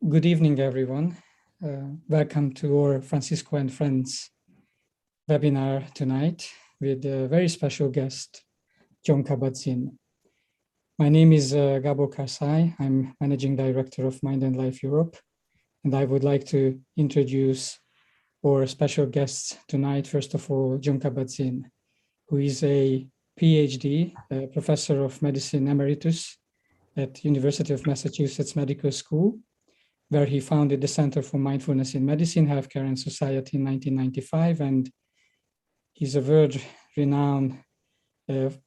Good evening, everyone. Welcome to our Francisco and Friends webinar tonight with a very special guest, Jon Kabat-Zinn. My name is Gabor Karsai. I'm Managing Director of Mind and Life Europe, and I would like to introduce our special guests tonight. First of all, Jon Kabat-Zinn, who is a PhD, Professor of Medicine Emeritus at University of Massachusetts Medical School, where he founded the Center for Mindfulness in Medicine, Healthcare and Society in 1995. And he's a world-renowned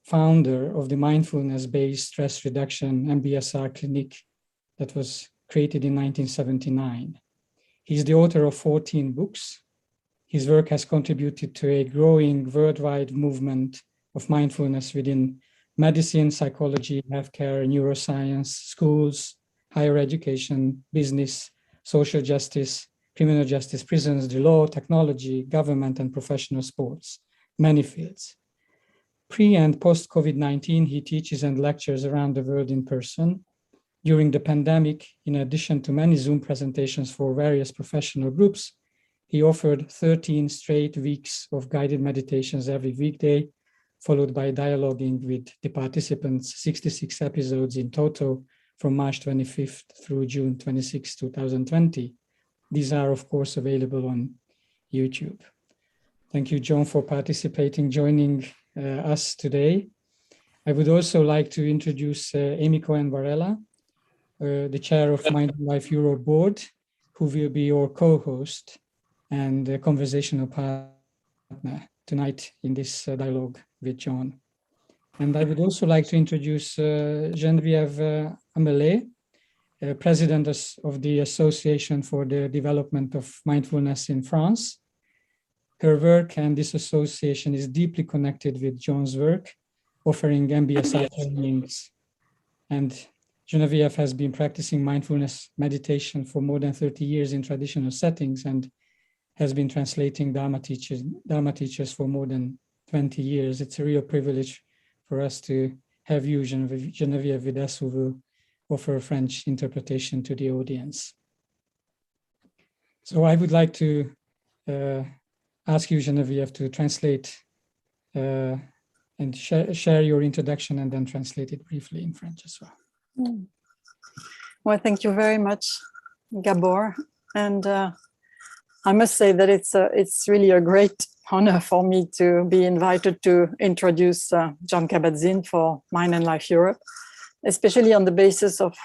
founder of the mindfulness-based stress reduction Mbsr clinic that was created in 1979. He's the author of 14 books. His work has contributed to a growing worldwide movement of mindfulness within medicine, psychology, healthcare, neuroscience, schools, higher education, business, social justice, criminal justice, prisons, the law, technology, government, and professional sports, many fields. Pre and post-COVID-19, he teaches and lectures around the world in person. During the pandemic, in addition to many Zoom presentations for various professional groups, he offered 13 straight weeks of guided meditations every weekday, followed by dialoguing with the participants, 66 episodes in total, from March 25th through June 26, 2020. These are, of course, available on YouTube. Thank you, Jon, for joining us today. I would also like to introduce Amy Cohen-Varela, the chair of Mind and Life Europe Board, who will be your co-host and conversational partner tonight in this dialogue with Jon. And I would also like to introduce Geneviève Amelet, President of the Association for the Development of Mindfulness in France. Her work and this association is deeply connected with Jon's work, offering Mbsr trainings. And Geneviève has been practicing mindfulness meditation for more than 30 years in traditional settings and has been translating Dharma teachers for more than 20 years. It's a real privilege for us to have you, Geneviève, with us, who will offer a French interpretation to the audience. So I would like to ask you, Geneviève, to translate and share your introduction and then translate it briefly in French as well. Well, thank you very much, Gabor. And I must say that it's really a great honor for me to be invited to introduce Jon Kabat-Zinn for Mind and Life Europe, especially on the basis of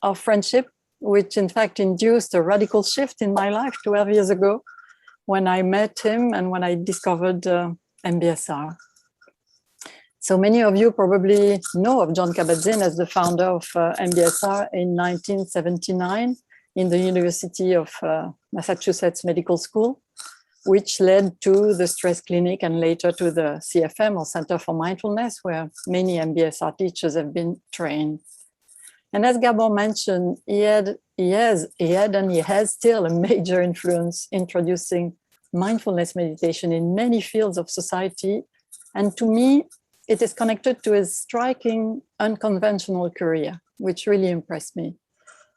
our friendship, which in fact induced a radical shift in my life 12 years ago when I met him and when I discovered Mbsr. So many of you probably know of Jon Kabat-Zinn as the founder of Mbsr in 1979 in the University of Massachusetts Medical School, which led to the stress clinic and later to the CFM, or Center for Mindfulness, where many Mbsr teachers have been trained. And as Gabor mentioned, he had and he has still a major influence introducing mindfulness meditation in many fields of society. And to me, it is connected to his striking, unconventional career, which really impressed me.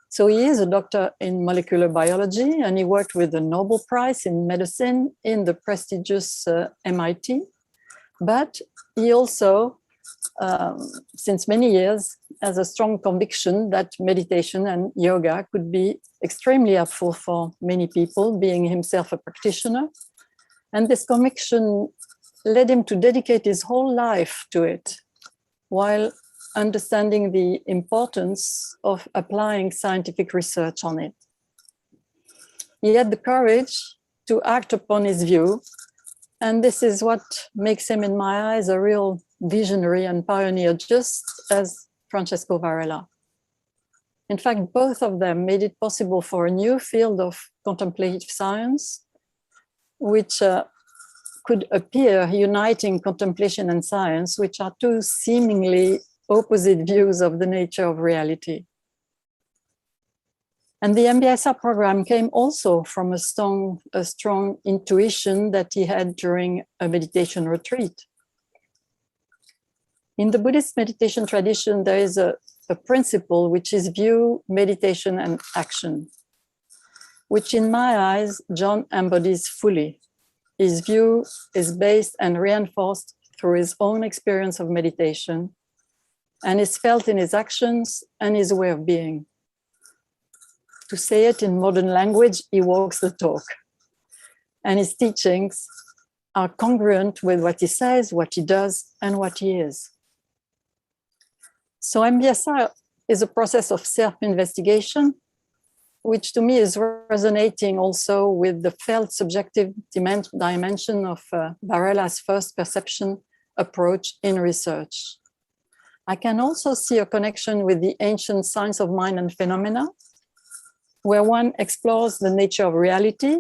So he is a doctor in molecular biology, and he worked with the Nobel Prize in medicine in the prestigious MIT. But he also, since many years, has a strong conviction that meditation and yoga could be extremely helpful for many people, being himself a practitioner. And this conviction led him to dedicate his whole life to it, while understanding the importance of applying scientific research on it. He had the courage to act upon his view, and this is what makes him, in my eyes, a real visionary and pioneer, just as Francesco Varela. In fact, both of them made it possible for a new field of contemplative science, which could appear uniting contemplation and science, which are two seemingly opposite views of the nature of reality. And the Mbsr program came also from a strong intuition that he had during a meditation retreat. In the Buddhist meditation tradition, there is a principle which is view, meditation, and action. which in my eyes, Jon embodies fully. His view is based and reinforced through his own experience of meditation and is felt in his actions and his way of being. To say it in modern language, he walks the talk. And his teachings are congruent with what he says, what he does, and what he is. So Mbsr is a process of self-investigation, which to me is resonating also with the felt subjective dimension of Varela's first perception approach in research. I can also see a connection with the ancient science of mind and phenomena, where one explores the nature of reality,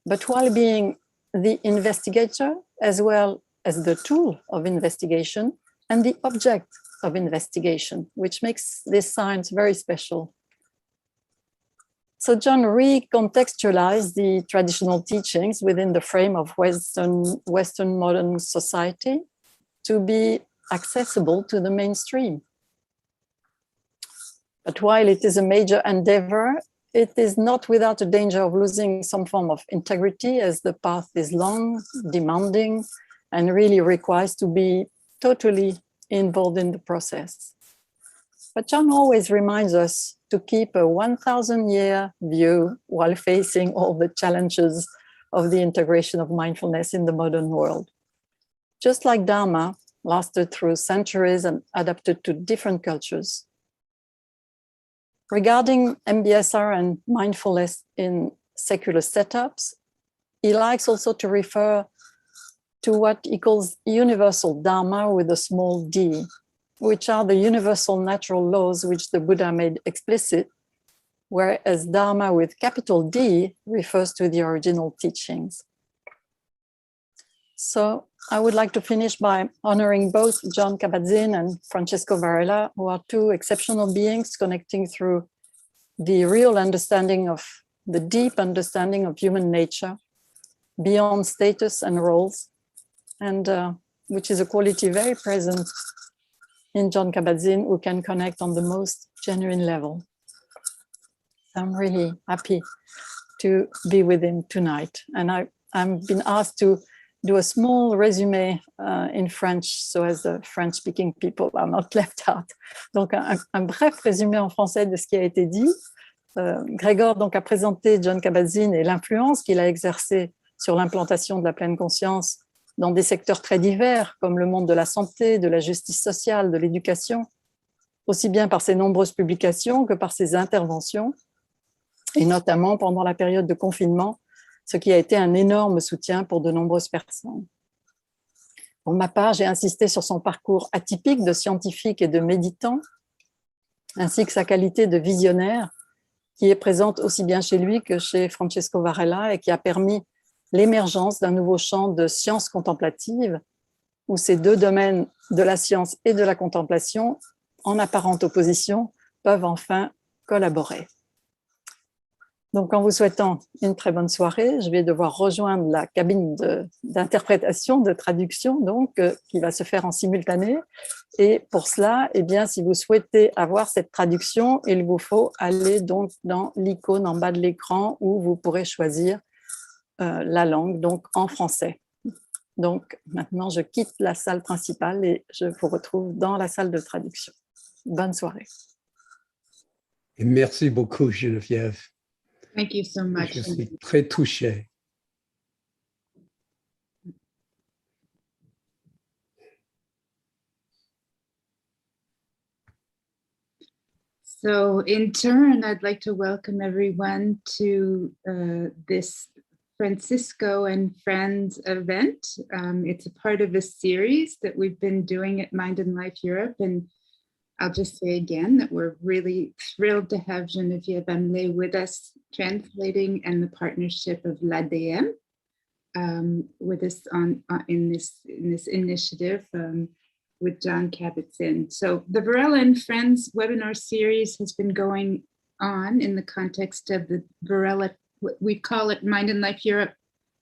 but while being the investigator as well as the tool of investigation and the object of investigation, which makes this science very special. So Jon recontextualized the traditional teachings within the frame of Western modern society to be accessible to the mainstream. But while it is a major endeavor, it is not without a danger of losing some form of integrity, as the path is long, demanding, and really requires to be totally involved in the process. But Jon always reminds us to keep a 1,000-year view while facing all the challenges of the integration of mindfulness in the modern world. Just like Dharma lasted through centuries and adapted to different cultures. Regarding Mbsr and mindfulness in secular setups, he likes also to refer to what he calls universal Dharma with a small d, which are the universal natural laws which the Buddha made explicit, whereas Dharma with capital D refers to the original teachings. So I would like to finish by honoring both Jon Kabat-Zinn and Francesco Varela, who are two exceptional beings connecting through the real understanding of the deep understanding of human nature beyond status and roles, and which is a quality very present in Jon Kabat-Zinn, who can connect on the most genuine level. I'm really happy to be with him tonight. And I've been asked to do a small resume in French, so as the French-speaking people are not left out. Donc, un bref résumé en français de ce qui a été dit. Gregor donc, a présenté Jon Kabat-Zinn et l'influence qu'il a exercée sur l'implantation de la pleine conscience dans des secteurs très divers, comme le monde de la santé, de la justice sociale, de l'éducation, aussi bien par ses nombreuses publications que par ses interventions, et notamment pendant la période de confinement, ce qui a été un énorme soutien pour de nombreuses personnes. Pour ma part, j'ai insisté sur son parcours atypique de scientifique et de méditant, ainsi que sa qualité de visionnaire, qui est présente aussi bien chez lui que chez Francesco Varela et qui a permis l'émergence d'un nouveau champ de sciences contemplatives, où ces deux domaines de la science et de la contemplation, en apparente opposition, peuvent enfin collaborer. Donc, en vous souhaitant une très bonne soirée, je vais devoir rejoindre la cabine d'interprétation, de traduction, donc, qui va se faire en simultané. Et pour cela, eh bien, si vous souhaitez avoir cette traduction, il vous faut aller donc dans l'icône en bas de l'écran où vous pourrez choisir la langue, donc en français. Donc, maintenant, je quitte la salle principale et je vous retrouve dans la salle de traduction. Bonne soirée. Et merci beaucoup, Geneviève. Thank you so much. Je suis très touché. So in turn, I'd like to welcome everyone to this Francisco and Friends event. It's a part of a series that we've been doing at Mind and Life Europe. And I'll just say again that we're really thrilled to have Geneviève Amelé with us, translating, and the partnership of l'ADM with us in this initiative with Jon Kabat-Zinn. So the Varela and Friends webinar series has been going on in the context of the Varela, we call it Mind and Life Europe,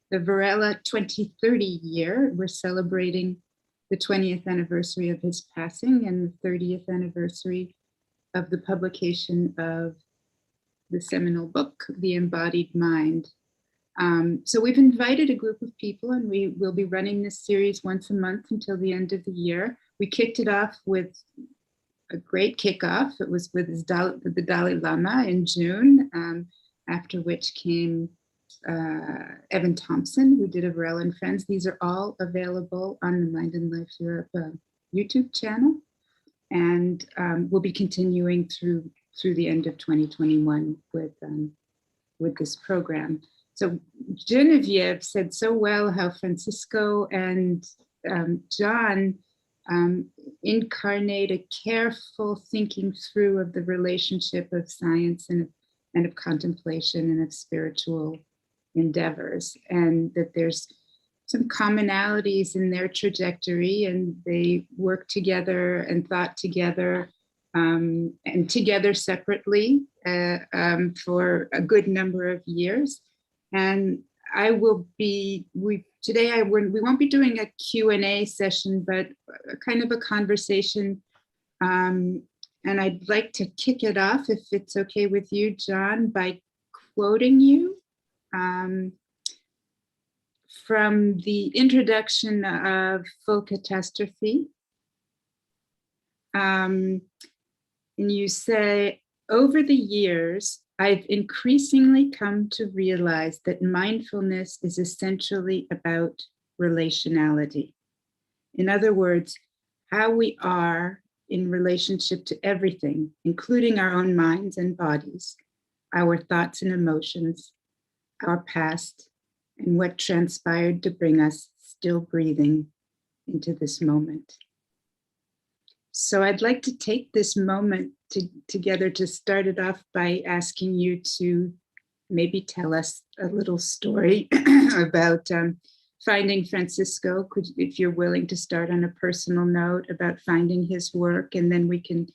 the Varela 2030 year. We're celebrating the 20th anniversary of his passing and the 30th anniversary of the publication of the seminal book, The Embodied Mind. So we've invited a group of people, and we will be running this series once a month until the end of the year. We kicked it off with a great kickoff. It was with the Dalai Lama in June, after which came Evan Thompson, who did a Varela and Friends. These are all available on the Mind and Life Europe YouTube channel, and we'll be continuing through the end of 2021 with this program. So Genevieve said so well how Francisco and Jon incarnate a careful thinking through of the relationship of science and of contemplation and of spiritual endeavors, and that there's some commonalities in their trajectory, and they work together and thought together and together separately for a good number of years. And I will be, we won't be doing a Q&A session, but a kind of a conversation. And I'd like to kick it off, if it's okay with you, Jon, by quoting you from the introduction of Full Catastrophe. And you say, over the years, I've increasingly come to realize that mindfulness is essentially about relationality. In other words, how we are in relationship to everything, including our own minds and bodies, our thoughts and emotions, our past, and what transpired to bring us still breathing into this moment. So I'd like to take this moment together to start it off by asking you to maybe tell us a little story about finding Francisco. If you're willing to start on a personal note about finding his work, and then we can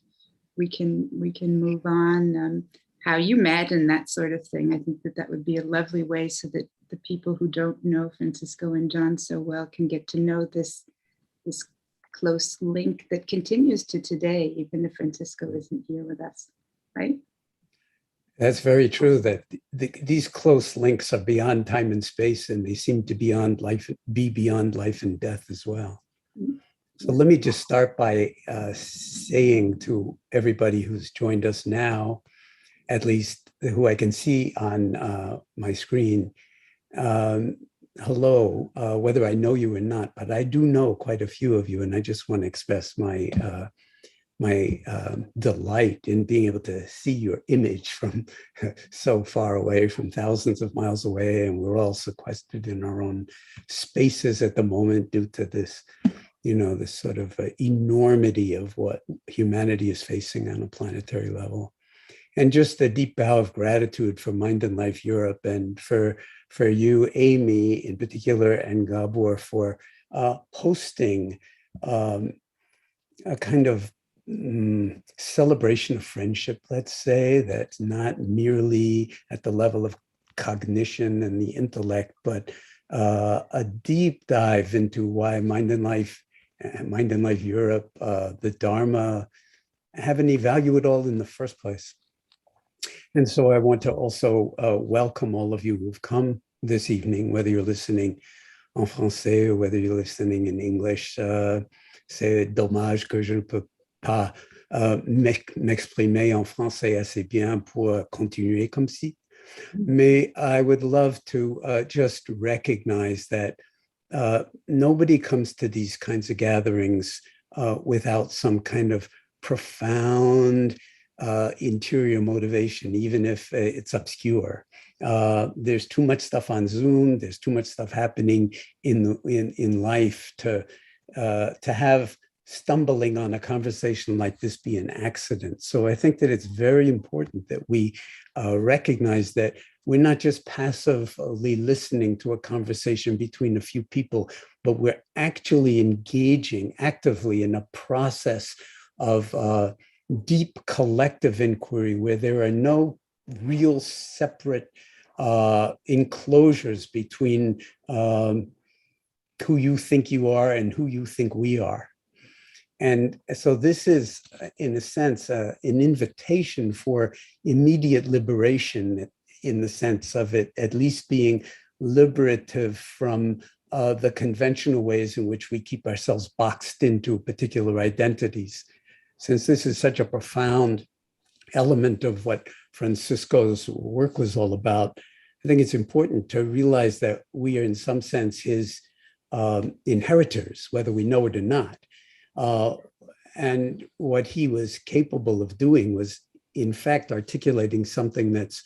move on, how you met and that sort of thing. I think that would be a lovely way so that the people who don't know Francisco and Jon so well can get to know this close link that continues to today, even if Francisco isn't here with us, right? That's very true, that these close links are beyond time and space, and they seem to be beyond life and death as well. So let me just start by saying to everybody who's joined us now, at least who I can see on my screen, hello, whether I know you or not, but I do know quite a few of you, and I just want to express my delight in being able to see your image from so far away, from thousands of miles away, and we're all sequestered in our own spaces at the moment due to this, this sort of enormity of what humanity is facing on a planetary level. And just a deep bow of gratitude for Mind and Life Europe, and for you, Amy, in particular, and Gabor for hosting a kind of celebration of friendship, let's say, that's not merely at the level of cognition and the intellect, but a deep dive into why Mind and Life Europe, the Dharma, have any value at all in the first place. And so I want to also welcome all of you who've come this evening, whether you're listening en français or whether you're listening in English. C'est dommage que je ne peux pas m'exprimer en français assez bien pour continuer comme si. Mais I would love to just recognize that nobody comes to these kinds of gatherings without some kind of profound interior motivation, even if it's obscure. There's too much stuff on Zoom. There's too much stuff happening in life to have stumbling on a conversation like this be an accident. So I think that it's very important that we recognize that we're not just passively listening to a conversation between a few people, but we're actually engaging actively in a process of deep collective inquiry where there are no real separate enclosures between who you think you are and who you think we are. And so this is, in a sense, an invitation for immediate liberation, in the sense of it at least being liberative from the conventional ways in which we keep ourselves boxed into particular identities. Since this is such a profound element of what Francisco's work was all about, I think it's important to realize that we are in some sense his inheritors, whether we know it or not. And what he was capable of doing was, in fact, articulating something that's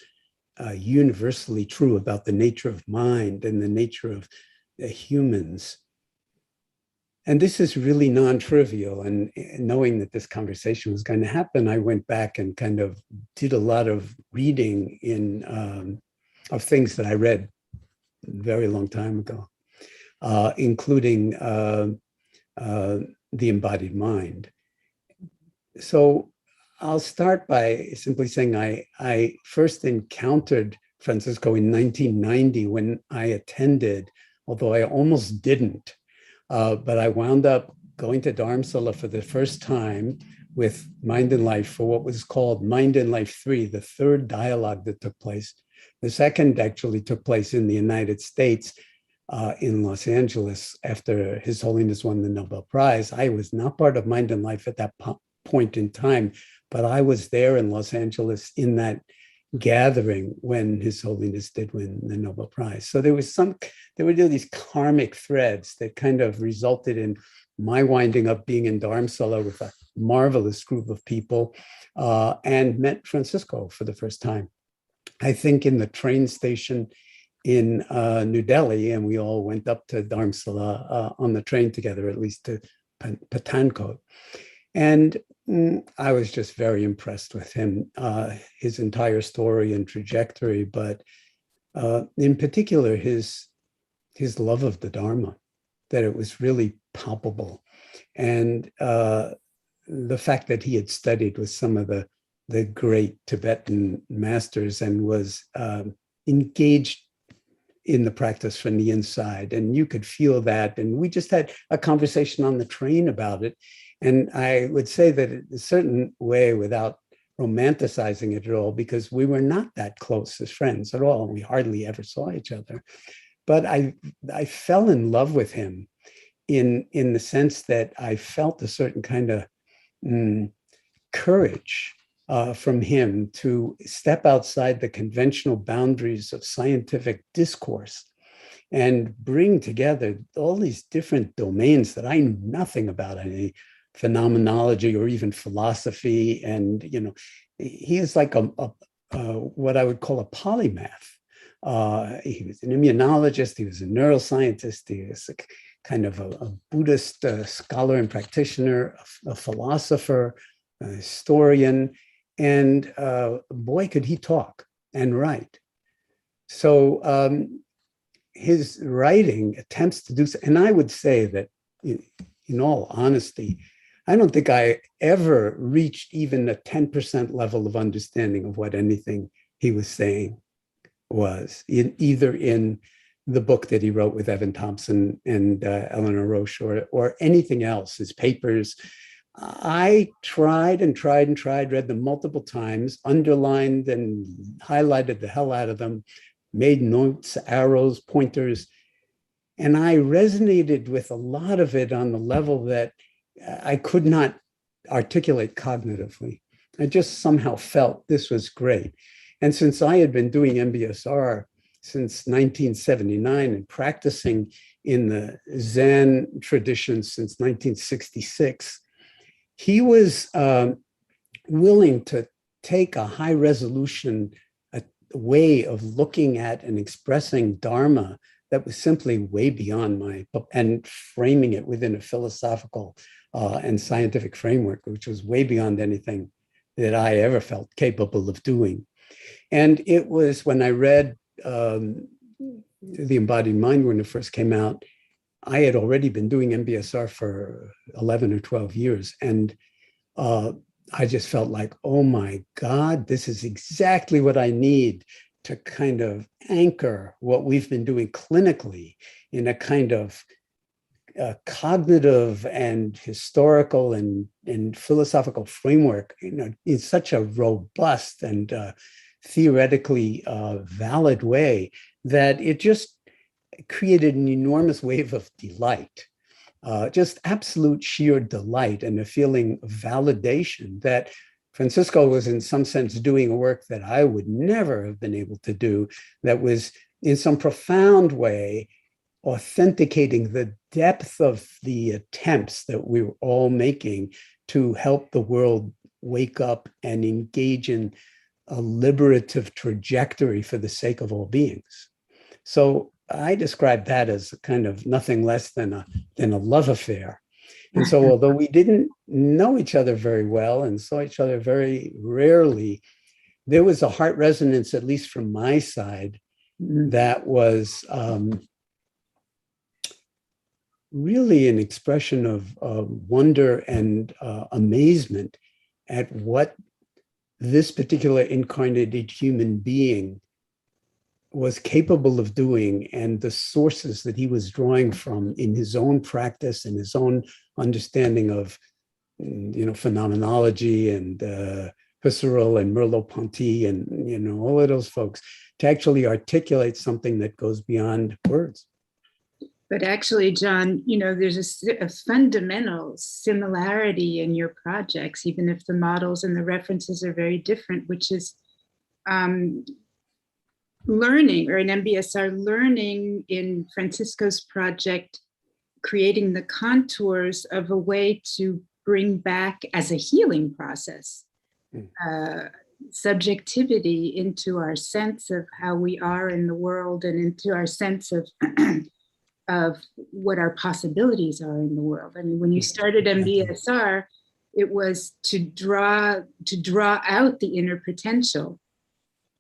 universally true about the nature of mind and the nature of humans. And this is really non-trivial. And knowing that this conversation was going to happen, I went back and kind of did a lot of reading of things that I read a very long time ago, including The Embodied Mind. So I'll start by simply saying I first encountered Francisco in 1990 when I attended, although I almost didn't, but I wound up going to Dharamsala for the first time with Mind and Life for what was called Mind and Life 3, the third dialogue that took place. The second actually took place in the United States, in Los Angeles, after His Holiness won the Nobel Prize. I was not part of Mind and Life at that point in time, but I was there in Los Angeles in that gathering when His Holiness did win the Nobel Prize. So there were these karmic threads that kind of resulted in my winding up being in Dharamsala with a marvelous group of people, and met Francisco for the first time, I think in the train station in New Delhi, and we all went up to Dharamsala on the train together, at least to Pathankot. And I was just very impressed with him, his entire story and trajectory, but in particular, his love of the Dharma, that it was really palpable. And the fact that he had studied with some of the great Tibetan masters and was engaged in the practice from the inside. And you could feel that. And we just had a conversation on the train about it. And I would say that in a certain way, without romanticizing it at all, because we were not that close as friends at all. We hardly ever saw each other. But I fell in love with him in the sense that I felt a certain kind of courage from him to step outside the conventional boundaries of scientific discourse and bring together all these different domains that I knew nothing about, any phenomenology or even philosophy. And, he is like what I would call a polymath. He was an immunologist, he was a neuroscientist, he was a kind of a Buddhist scholar and practitioner, a philosopher, a historian, and boy, could he talk and write. So his writing attempts to do so, and I would say that in all honesty, I don't think I ever reached even a 10% level of understanding of what anything he was saying was, either in the book that he wrote with Evan Thompson and Eleanor Roche or anything else, his papers. I tried, read them multiple times, underlined and highlighted the hell out of them, made notes, arrows, pointers, and I resonated with a lot of it on the level that I could not articulate cognitively. I just somehow felt this was great. And since I had been doing MBSR since 1979 and practicing in the Zen tradition since 1966, he was willing to take a high resolution way of looking at and expressing Dharma that was simply way beyond and framing it within a philosophical and scientific framework, which was way beyond anything that I ever felt capable of doing. And it was when I read The Embodied Mind when it first came out, I had already been doing MBSR for 11 or 12 years. And I just felt like, oh my God, this is exactly what I need to kind of anchor what we've been doing clinically in a kind of cognitive and historical and philosophical framework, in such a robust and theoretically valid way that it just created an enormous wave of delight, just absolute sheer delight and a feeling of validation that Francisco was in some sense doing a work that I would never have been able to do, that was in some profound way authenticating the depth of the attempts that we were all making to help the world wake up and engage in a liberative trajectory for the sake of all beings. So I describe that as kind of nothing less than a love affair. And so although we didn't know each other very well and saw each other very rarely, there was a heart resonance, at least from my side, that was really an expression of wonder and amazement at what this particular incarnated human being was capable of doing, and the sources that he was drawing from in his own practice and his own understanding of, phenomenology and Husserl and Merleau-Ponty and all of those folks, to actually articulate something that goes beyond words. But actually, Jon, there's a fundamental similarity in your projects, even if the models and the references are very different, which is learning, or in MBSR, learning in Francisco's project, creating the contours of a way to bring back, as a healing process, subjectivity into our sense of how we are in the world and into our sense of what our possibilities are in the world. I mean, when you started MBSR, it was to draw out the inner potential.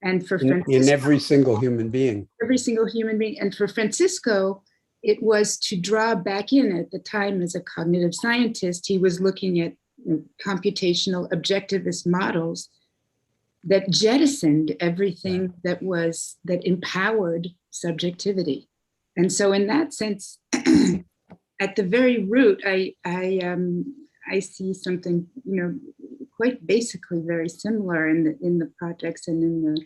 And for Francisco, in every single human being. And for Francisco, it was to draw back in. At the time, as a cognitive scientist, he was looking at computational objectivist models that jettisoned everything that empowered subjectivity. And so in that sense, at the very root, I see something, quite basically very similar in the projects and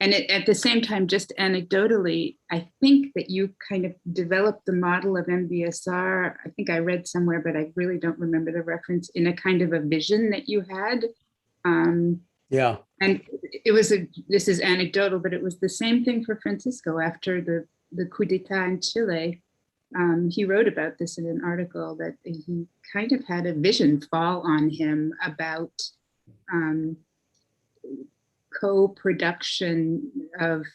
at the same time, just anecdotally, I think that you kind of developed the model of MBSR. I think I read somewhere, but I really don't remember the reference, in a kind of a vision that you had. Yeah. And it was this is anecdotal, but it was the same thing for Francisco after the coup d'etat in Chile. He wrote about this in an article, that he kind of had a vision fall on him about co-production of,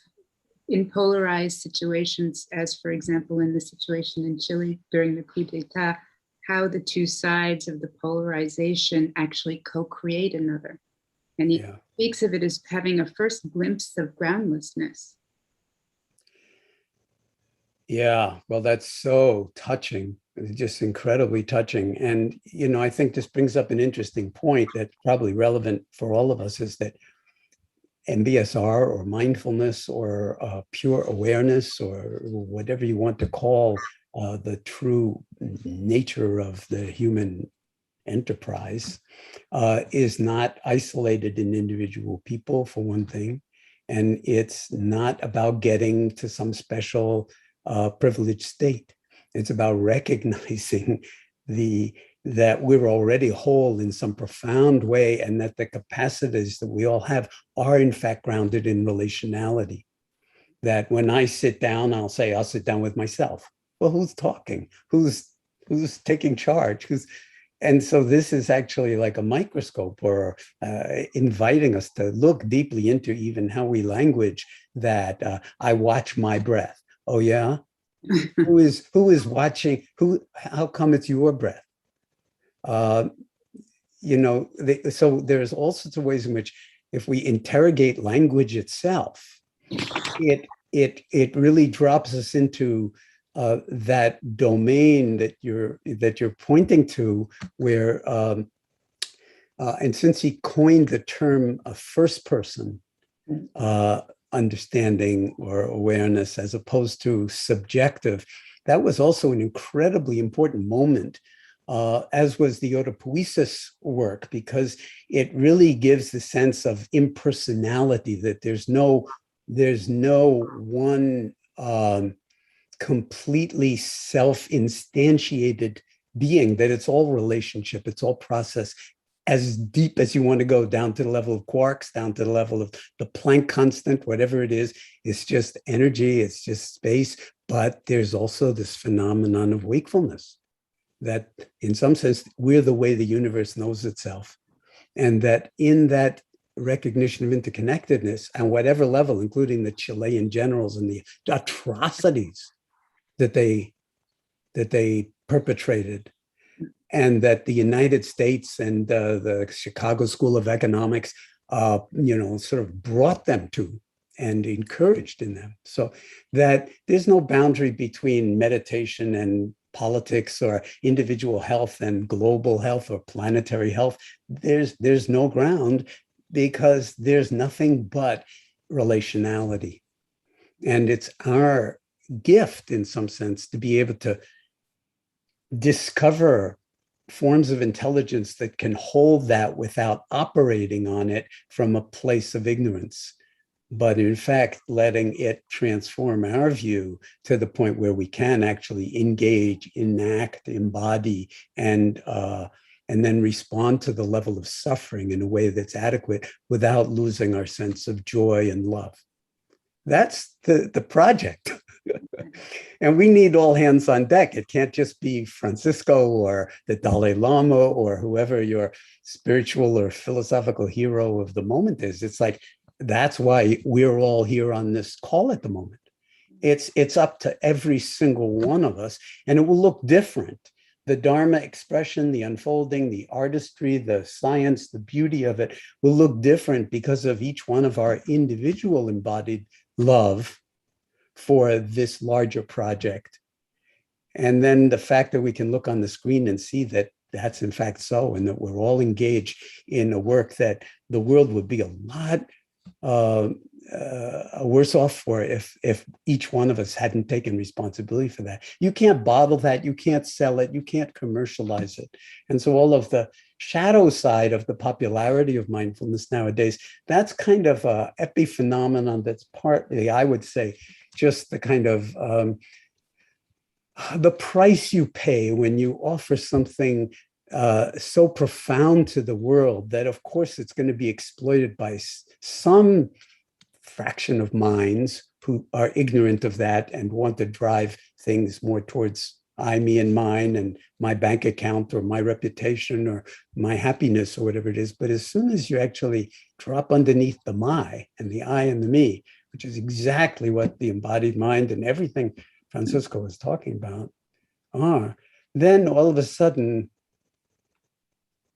in polarized situations, as for example in the situation in Chile during the coup d'etat, how the two sides of the polarization actually co-create another. And he speaks of it as having a first glimpse of groundlessness. Yeah, well, that's so touching. It's just incredibly touching. And, I think this brings up an interesting point that's probably relevant for all of us, is that MBSR, or mindfulness, or pure awareness, or whatever you want to call the true nature of the human enterprise, is not isolated in individual people, for one thing. And it's not about getting to some special privileged state. It's about recognizing that we're already whole in some profound way, and that the capacities that we all have are in fact grounded in relationality. That when I sit down, I'll sit down with myself. Well, who's talking? Who's taking charge? And so this is actually like a microscope, or inviting us to look deeply into even how we language that. I watch my breath. Oh yeah? Who is watching? How come it's your breath? So there's all sorts of ways in which, if we interrogate language itself, it really drops us into that domain that you're pointing to, where and since he coined the term a first person understanding or awareness, as opposed to subjective, that was also an incredibly important moment, as was the autopoiesis work, because it really gives the sense of impersonality, that there's no one completely self-instantiated being, that it's all relationship, it's all process, as deep as you want to go, down to the level of quarks, down to the level of the Planck constant, whatever it is. It's just energy, it's just space. But there's also this phenomenon of wakefulness, that in some sense, we're the way the universe knows itself. And that in that recognition of interconnectedness, and whatever level, including the Chilean generals and the atrocities that they perpetrated, and that the United States and the Chicago School of Economics, sort of brought them to and encouraged in them. So that there's no boundary between meditation and politics, or individual health and global health, or planetary health. There's no ground, because there's nothing but relationality. And it's our gift, in some sense, to be able to discover forms of intelligence that can hold that without operating on it from a place of ignorance, but in fact, letting it transform our view to the point where we can actually engage, enact, embody, and then respond to the level of suffering in a way that's adequate without losing our sense of joy and love. That's the project. And we need all hands on deck. It can't just be Francisco or the Dalai Lama or whoever your spiritual or philosophical hero of the moment is. It's like, that's why we're all here on this call at the moment. It's up to every single one of us, and it will look different. The Dharma expression, the unfolding, the artistry, the science, the beauty of it will look different because of each one of our individual embodied love for this larger project. And then the fact that we can look on the screen and see that that's in fact so, and that we're all engaged in a work that the world would be a lot worse off for if each one of us hadn't taken responsibility for that. You can't bottle that, you can't sell it, you can't commercialize it. And so all of the shadow side of the popularity of mindfulness nowadays, that's kind of an epiphenomenon that's partly, I would say, just the kind of the price you pay when you offer something so profound to the world, that of course it's going to be exploited by some fraction of minds who are ignorant of that and want to drive things more towards I, me, and mine, and my bank account, or my reputation, or my happiness, or whatever it is. But as soon as you actually drop underneath the my and the I and the me, which is exactly what the embodied mind and everything Francisco was talking about are, then all of a sudden,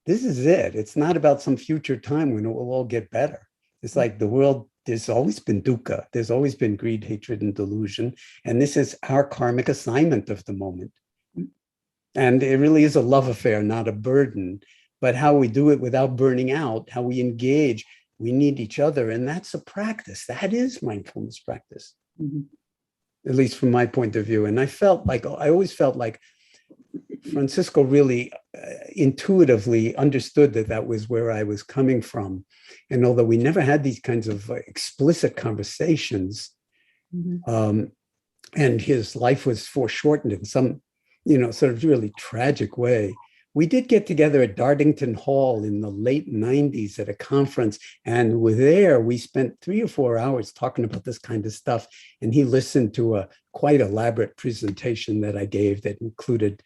this is it. It's not about some future time when it will all get better. It's like the world, there's always been dukkha. There's always been greed, hatred, and delusion. And this is our karmic assignment of the moment. And it really is a love affair, not a burden. But how we do it without burning out, how we engage, we need each other. And that's a practice. That is mindfulness practice, at least from my point of view. And I always felt like Francisco really intuitively understood that was where I was coming from. And although we never had these kinds of explicit conversations, and his life was foreshortened in some, sort of really tragic way, we did get together at Dartington Hall in the late 90s at a conference. And there we spent 3 or 4 hours talking about this kind of stuff. And he listened to a quite elaborate presentation that I gave that included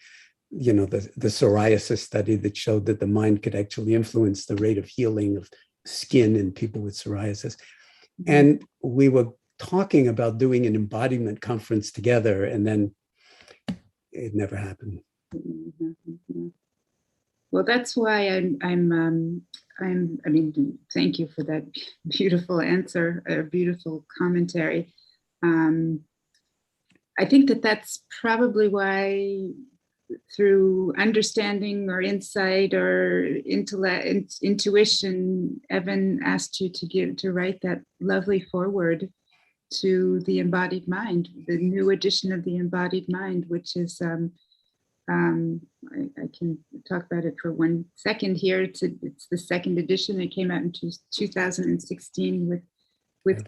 the psoriasis study that showed that the mind could actually influence the rate of healing of skin in people with psoriasis. And we were talking about doing an embodiment conference together, and then it never happened. Well, that's why I mean, thank you for that beautiful answer, a beautiful commentary. I think that's probably why, through understanding or insight or intuition, Evan asked you to write that lovely foreword to the Embodied Mind, the new edition of the Embodied Mind, which is, I can talk about it for 1 second here. It's the second edition. It came out in 2016 with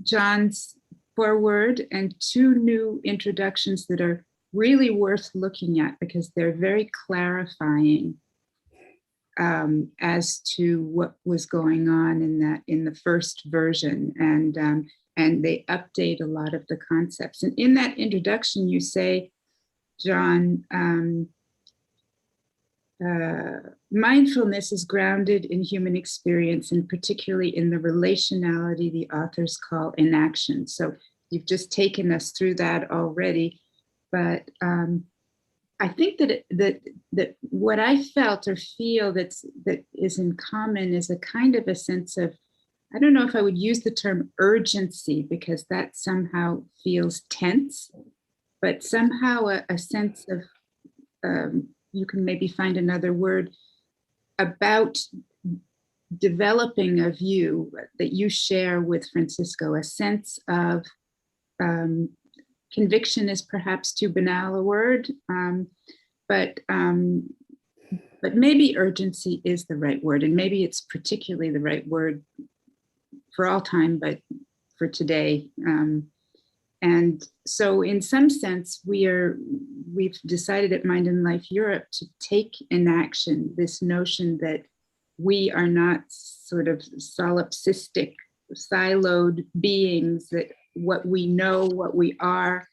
Jon's foreword and 2 new introductions that are really worth looking at because they're very clarifying as to what was going on in the first version, and they update a lot of the concepts. And in that introduction, you say, Jon, mindfulness is grounded in human experience, and particularly in the relationality the authors call inaction. So you've just taken us through that already, but I think that what I felt or feel that is in common is a kind of a sense of, I don't know if I would use the term urgency because that somehow feels tense, but somehow a sense of, you can maybe find another word, about developing a view that you share with Francisco, a sense of conviction is perhaps too banal a word, but maybe urgency is the right word, and maybe it's particularly the right word for all time, but for today. And so in some sense, we've decided at Mind and Life Europe to take in action this notion that we are not sort of solipsistic, siloed beings, that what we know, what we are,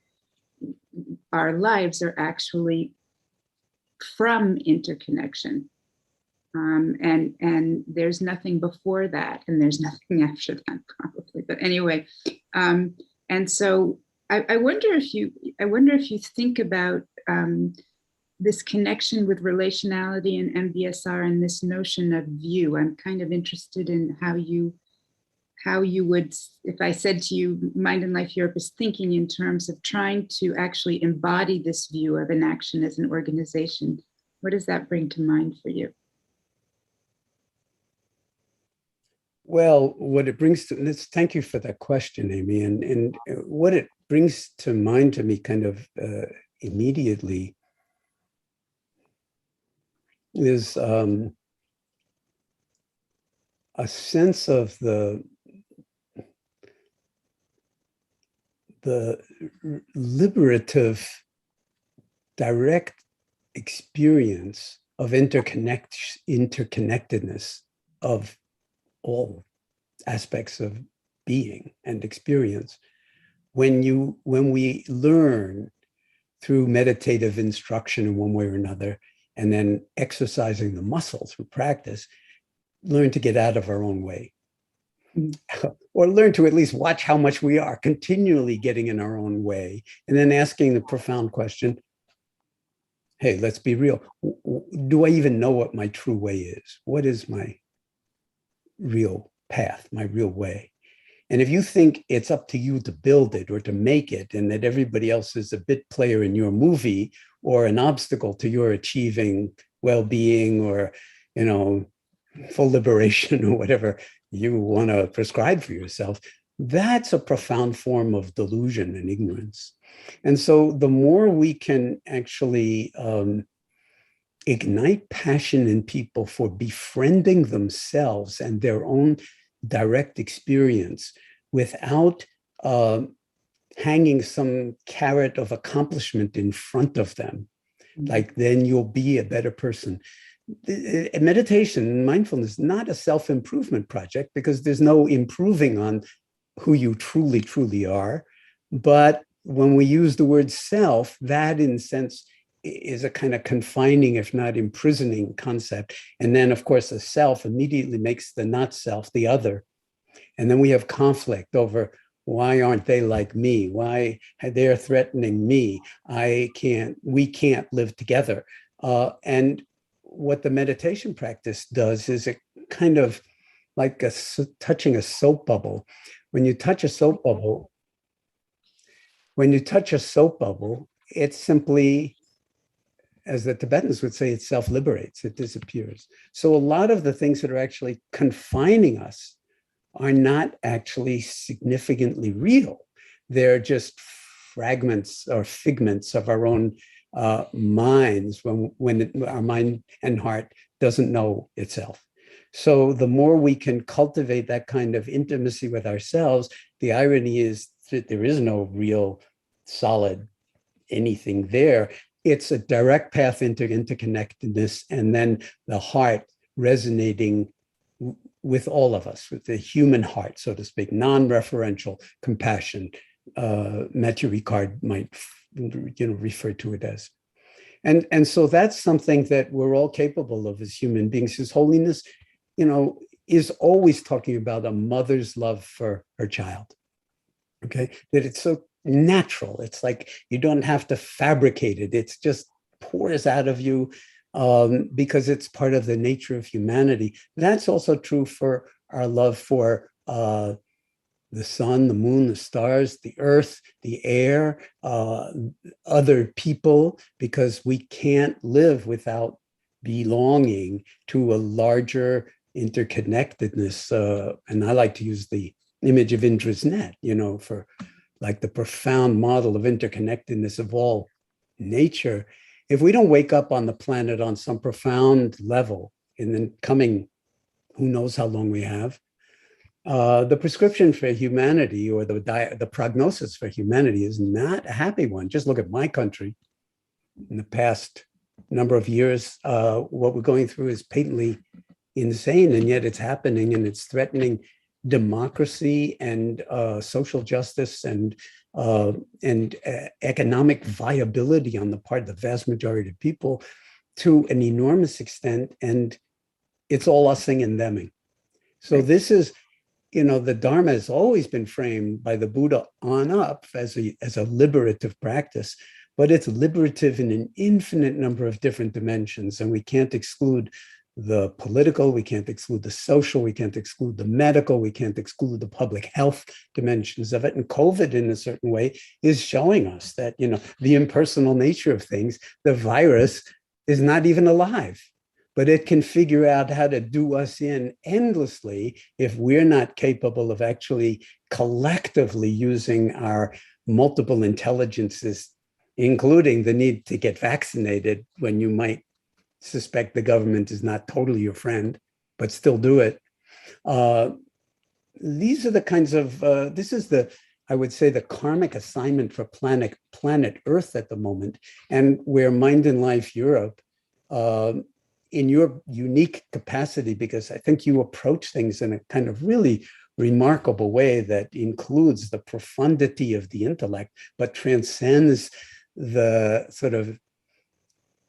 our lives are actually from interconnection. And there's nothing before that, and there's nothing after that, probably. But anyway, and so I wonder if you think about this connection with relationality and MBSR and this notion of view. I'm kind of interested in how you would, if I said to you, Mind and Life Europe is thinking in terms of trying to actually embody this view of inaction as an organization. What does that bring to mind for you? Well, what it brings to this, thank you for that question, Amy. And what it brings to mind to me kind of immediately is a sense of the liberative, direct experience of interconnectedness of all aspects of being and experience. When we learn through meditative instruction in one way or another, and then exercising the muscle through practice, learn to get out of our own way. Or learn to at least watch how much we are continually getting in our own way, and then asking the profound question, hey, let's be real. Do I even know what my true way is? What is my real path, my real way? And if you think it's up to you to build it or to make it, and that everybody else is a bit player in your movie or an obstacle to your achieving well-being or, full liberation or whatever you want to prescribe for yourself, that's a profound form of delusion and ignorance. And so the more we can actually ignite passion in people for befriending themselves and their own direct experience without hanging some carrot of accomplishment in front of them, like then you'll be a better person. Meditation, mindfulness, not a self-improvement project, because there's no improving on who you truly, truly are. But when we use the word self, that in a sense is a kind of confining, if not imprisoning concept. And then, of course, the self immediately makes the not self the other. And then we have conflict over, why aren't they like me? Why they're threatening me? We can't live together. And what the meditation practice does is it kind of like touching a soap bubble. When you touch a soap bubble, it simply, as the Tibetans would say, it self-liberates, it disappears. So a lot of the things that are actually confining us are not actually significantly real. They're just fragments or figments of our own minds when our mind and heart doesn't know itself. So the more we can cultivate that kind of intimacy with ourselves, the irony is that there is no real solid anything there. It's a direct path into interconnectedness, and then the heart resonating with all of us, with the human heart, so to speak, non-referential compassion. Matthew Ricard might refer to it as. And so that's something that we're all capable of as human beings. His Holiness, is always talking about a mother's love for her child. Okay, that it's so natural. It's like you don't have to fabricate it. It's just pours out of you because it's part of the nature of humanity. That's also true for our love for the sun, the moon, the stars, the earth, the air, other people, because we can't live without belonging to a larger interconnectedness. And I like to use the image of Indra's net, for like the profound model of interconnectedness of all nature. If we don't wake up on the planet on some profound level in the coming, who knows how long we have, the prescription for humanity, or the prognosis for humanity, is not a happy one. Just look at my country. In the past number of years, what we're going through is patently insane, and yet it's happening, and it's threatening democracy and social justice and economic viability on the part of the vast majority of people to an enormous extent, and it's all using and theming. So this is, the Dharma has always been framed by the Buddha on up as a liberative practice, but it's liberative in an infinite number of different dimensions, and we can't exclude the political, we can't exclude the social, we can't exclude the medical, we can't exclude the public health dimensions of it. And COVID, in a certain way, is showing us that, the impersonal nature of things, the virus is not even alive, but it can figure out how to do us in endlessly if we're not capable of actually collectively using our multiple intelligences, including the need to get vaccinated when you might suspect the government is not totally your friend, but still do it. These are the kinds of, this is I would say, the karmic assignment for planet Earth at the moment, and where Mind and Life Europe, in your unique capacity, because I think you approach things in a kind of really remarkable way that includes the profundity of the intellect, but transcends the sort of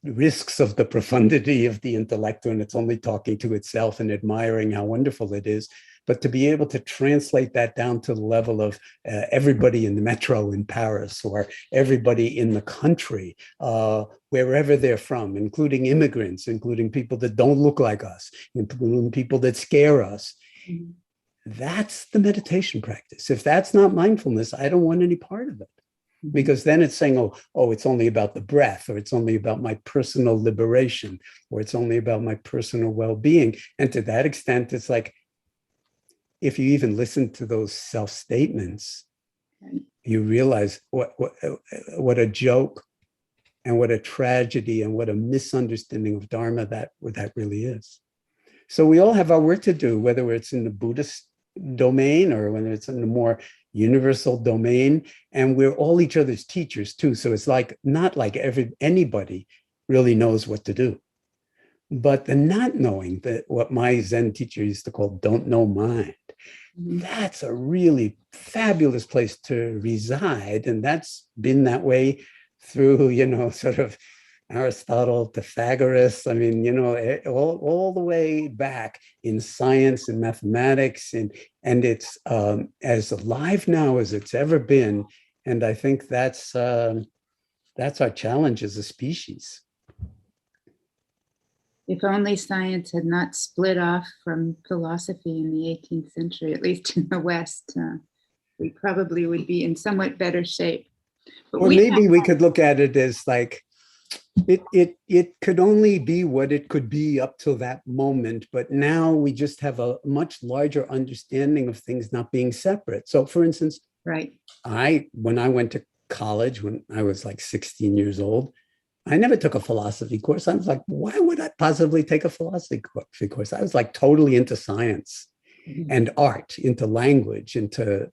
risks of the profundity of the intellect when it's only talking to itself and admiring how wonderful it is, but to be able to translate that down to the level of everybody in the metro in Paris, or everybody in the country, wherever they're from, including immigrants, including people that don't look like us, including people that scare us. Mm-hmm. That's the meditation practice. If that's not mindfulness, I don't want any part of it. Because then it's saying, oh, it's only about the breath, or it's only about my personal liberation, or it's only about my personal well-being. And to that extent, it's like, if you even listen to those self-statements, you realize what a joke and what a tragedy and what a misunderstanding of Dharma that really is. So we all have our work to do, whether it's in the Buddhist domain or whether it's in the more universal domain, and we're all each other's teachers too. So it's like not like anybody really knows what to do, but the not knowing, that what my Zen teacher used to call "don't know mind," that's a really fabulous place to reside, and that's been that way through sort of Aristotle, Pythagoras, all the way back in science and mathematics, and it's as alive now as it's ever been. And I think that's our challenge as a species. If only science had not split off from philosophy in the 18th century, at least in the West, we probably would be in somewhat better shape. But or maybe we could look at it as like, It could only be what it could be up till that moment, but now we just have a much larger understanding of things not being separate. So, for instance, Right. when I went to college when I was like 16 years old, I never took a philosophy course. I was like, why would I possibly take a philosophy course? I was like totally into science and art, into language, into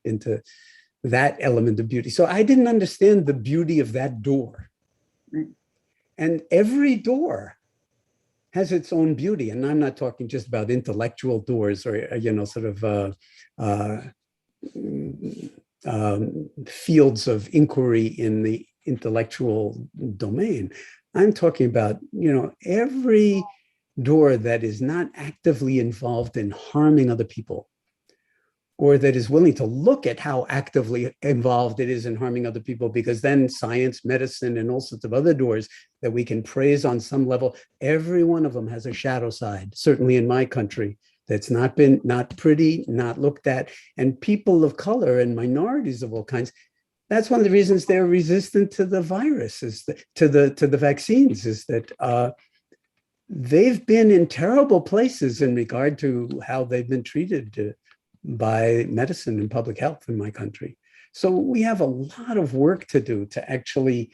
that element of beauty. So I didn't understand the beauty of that door. Right. And every door has its own beauty. And I'm not talking just about intellectual doors or, sort of fields of inquiry in the intellectual domain. I'm talking about, every door that is not actively involved in harming other people, or that is willing to look at how actively involved it is in harming other people, because then science, medicine, and all sorts of other doors that we can praise on some level, every one of them has a shadow side, certainly in my country, that's not pretty, not looked at. And people of color and minorities of all kinds, that's one of the reasons they're resistant to the virus, to the vaccines, is that they've been in terrible places in regard to how they've been treated by medicine and public health in my country. So we have a lot of work to do to actually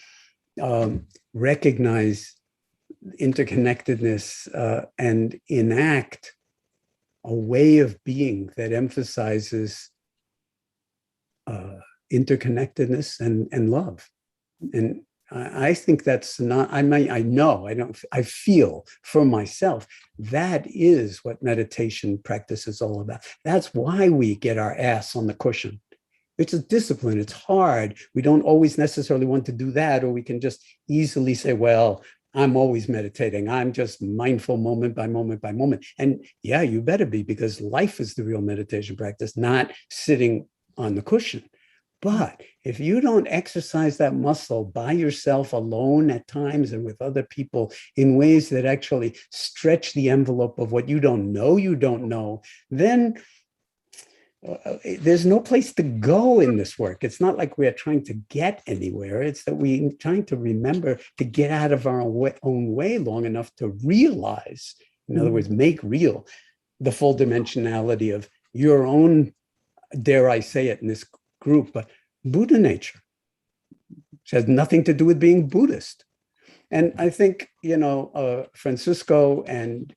recognize interconnectedness and enact a way of being that emphasizes interconnectedness and love. And I think that's not, I feel for myself, that is what meditation practice is all about. That's why we get our ass on the cushion. It's a discipline, it's hard. We don't always necessarily want to do that, or we can just easily say, well, I'm always meditating. I'm just mindful moment by moment by moment. And yeah, you better be, because life is the real meditation practice, not sitting on the cushion. But if you don't exercise that muscle by yourself, alone at times, and with other people in ways that actually stretch the envelope of what you don't know, then there's no place to go in this work. It's not like we're trying to get anywhere. It's that we're trying to remember to get out of our own way long enough to realize, in other words, make real the full dimensionality of your own, dare I say it in this group, but Buddha nature, which has nothing to do with being Buddhist. And I think, Francisco and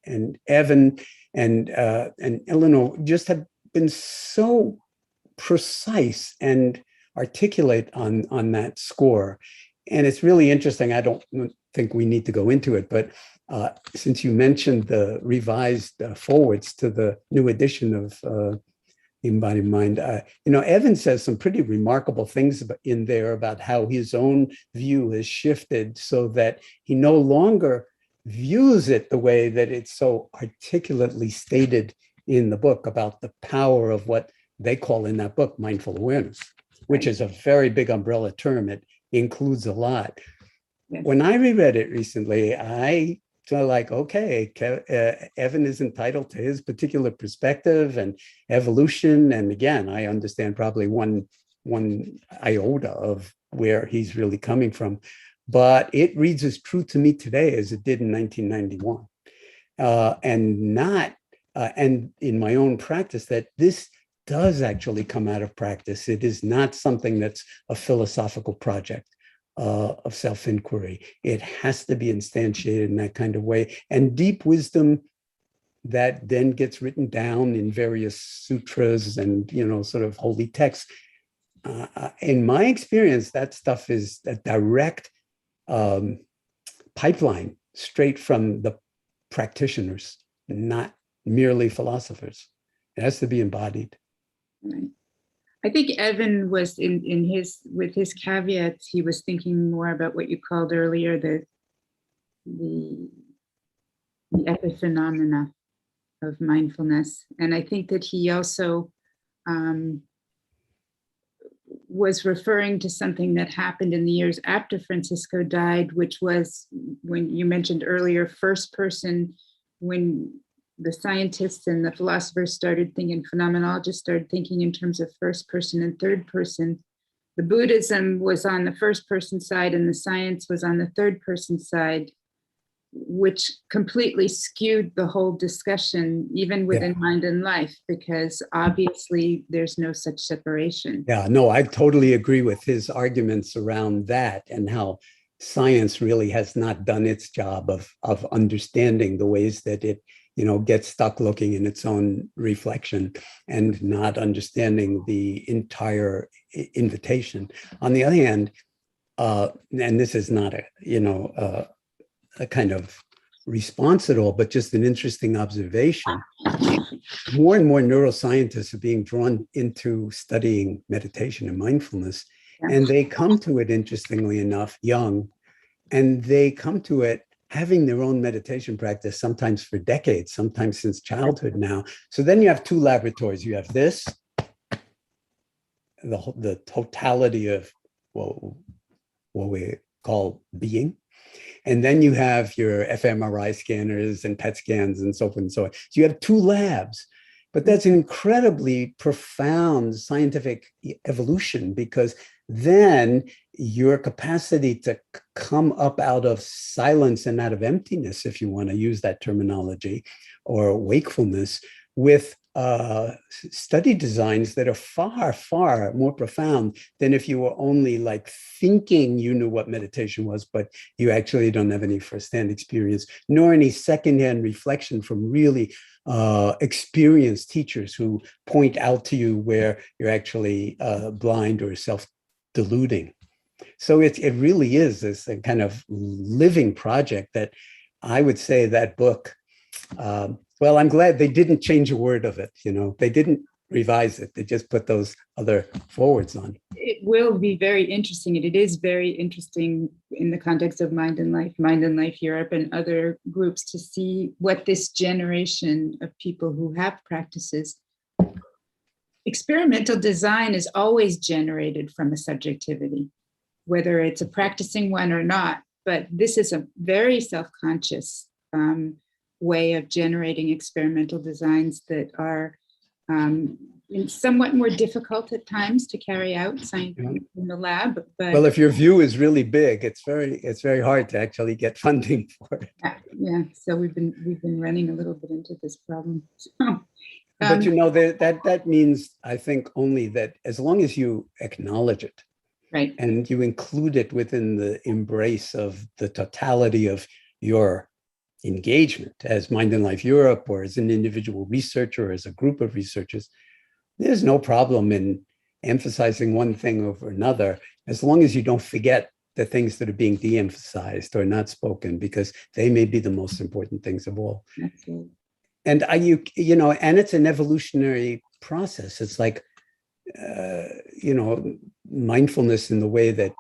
Evan and Eleanor just have been so precise and articulate on that score. And it's really interesting. I don't think we need to go into it, but since you mentioned the revised forwards to the new edition of Embodied Mind, Evan says some pretty remarkable things in there about how his own view has shifted so that he no longer views it the way that it's so articulately stated in the book about the power of what they call in that book mindful awareness, which is a very big umbrella term. It includes a lot. Yes. When I reread it recently, I felt like, okay, Evan is entitled to his particular perspective and evolution. And again, I understand probably one iota of where he's really coming from, but it reads as true to me today as it did in 1991. And in my own practice, that this does actually come out of practice. It is not something that's a philosophical project of self-inquiry. It has to be instantiated in that kind of way. And deep wisdom that then gets written down in various sutras and, sort of holy texts. In my experience, that stuff is a direct pipeline straight from the practitioners, not merely philosophers. It has to be embodied. Right. I think Evan was with his caveats, he was thinking more about what you called earlier the epiphenomena of mindfulness. And I think that he also was referring to something that happened in the years after Francisco died, which was when you mentioned earlier, first person, when the scientists and the philosophers started thinking, phenomenologists started thinking in terms of first person and third person, the Buddhism was on the first person side and the science was on the third person side, which completely skewed the whole discussion, even within Mind and Life, because obviously there's no such separation. Yeah, no, I totally agree with his arguments around that and how science really has not done its job of understanding the ways that it, gets stuck looking in its own reflection and not understanding the entire invitation. On the other hand, and this is not a kind of response at all, but just an interesting observation. More and more neuroscientists are being drawn into studying meditation and mindfulness, and they come to it, interestingly enough, young, and they come to it having their own meditation practice, sometimes for decades, sometimes since childhood now. So then you have two laboratories. You have this, the totality of what we call being. And then you have your fMRI scanners and PET scans and so forth and so on. So you have two labs, but that's an incredibly profound scientific evolution, because then your capacity to come up out of silence and out of emptiness, if you want to use that terminology, or wakefulness, with study designs that are far, far more profound than if you were only like thinking you knew what meditation was, but you actually don't have any firsthand experience, nor any secondhand reflection from really experienced teachers who point out to you where you're actually blind or self-deluding. So it really is this kind of living project that I would say that book, well, I'm glad they didn't change a word of it. They didn't revise it. They just put those other forwards on. It will be very interesting. And it is very interesting in the context of Mind and Life Europe and other groups, to see what this generation of people who have practices. Experimental design is always generated from a subjectivity, whether it's a practicing one or not. But this is a very self-conscious way of generating experimental designs that are somewhat more difficult at times to carry out scientifically in the lab. But well, if your view is really big, it's very hard to actually get funding for it. Yeah, so we've been running a little bit into this problem. So, but that means, I think, only that as long as you acknowledge it, right, and you include it within the embrace of the totality of your engagement as Mind and Life Europe, or as an individual researcher, or as a group of researchers, there's no problem in emphasizing one thing over another, as long as you don't forget the things that are being de-emphasized or not spoken, because they may be the most important things of all. Absolutely. And and it's an evolutionary process. It's like, mindfulness, in the way that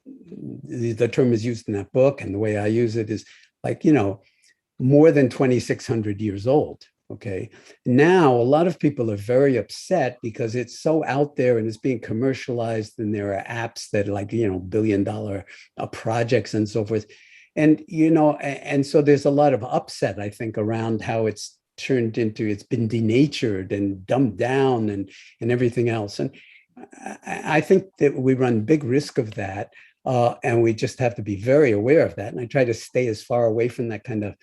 the term is used in that book, and the way I use it, is like, more than 2,600 years old. Okay. Now, a lot of people are very upset because it's so out there and it's being commercialized, and there are apps that are like, billion-dollar projects and so forth. And, and so there's a lot of upset, I think, around how it's been denatured and dumbed down and everything else. And I think that we run big risk of that. And we just have to be very aware of that. And I try to stay as far away from that kind of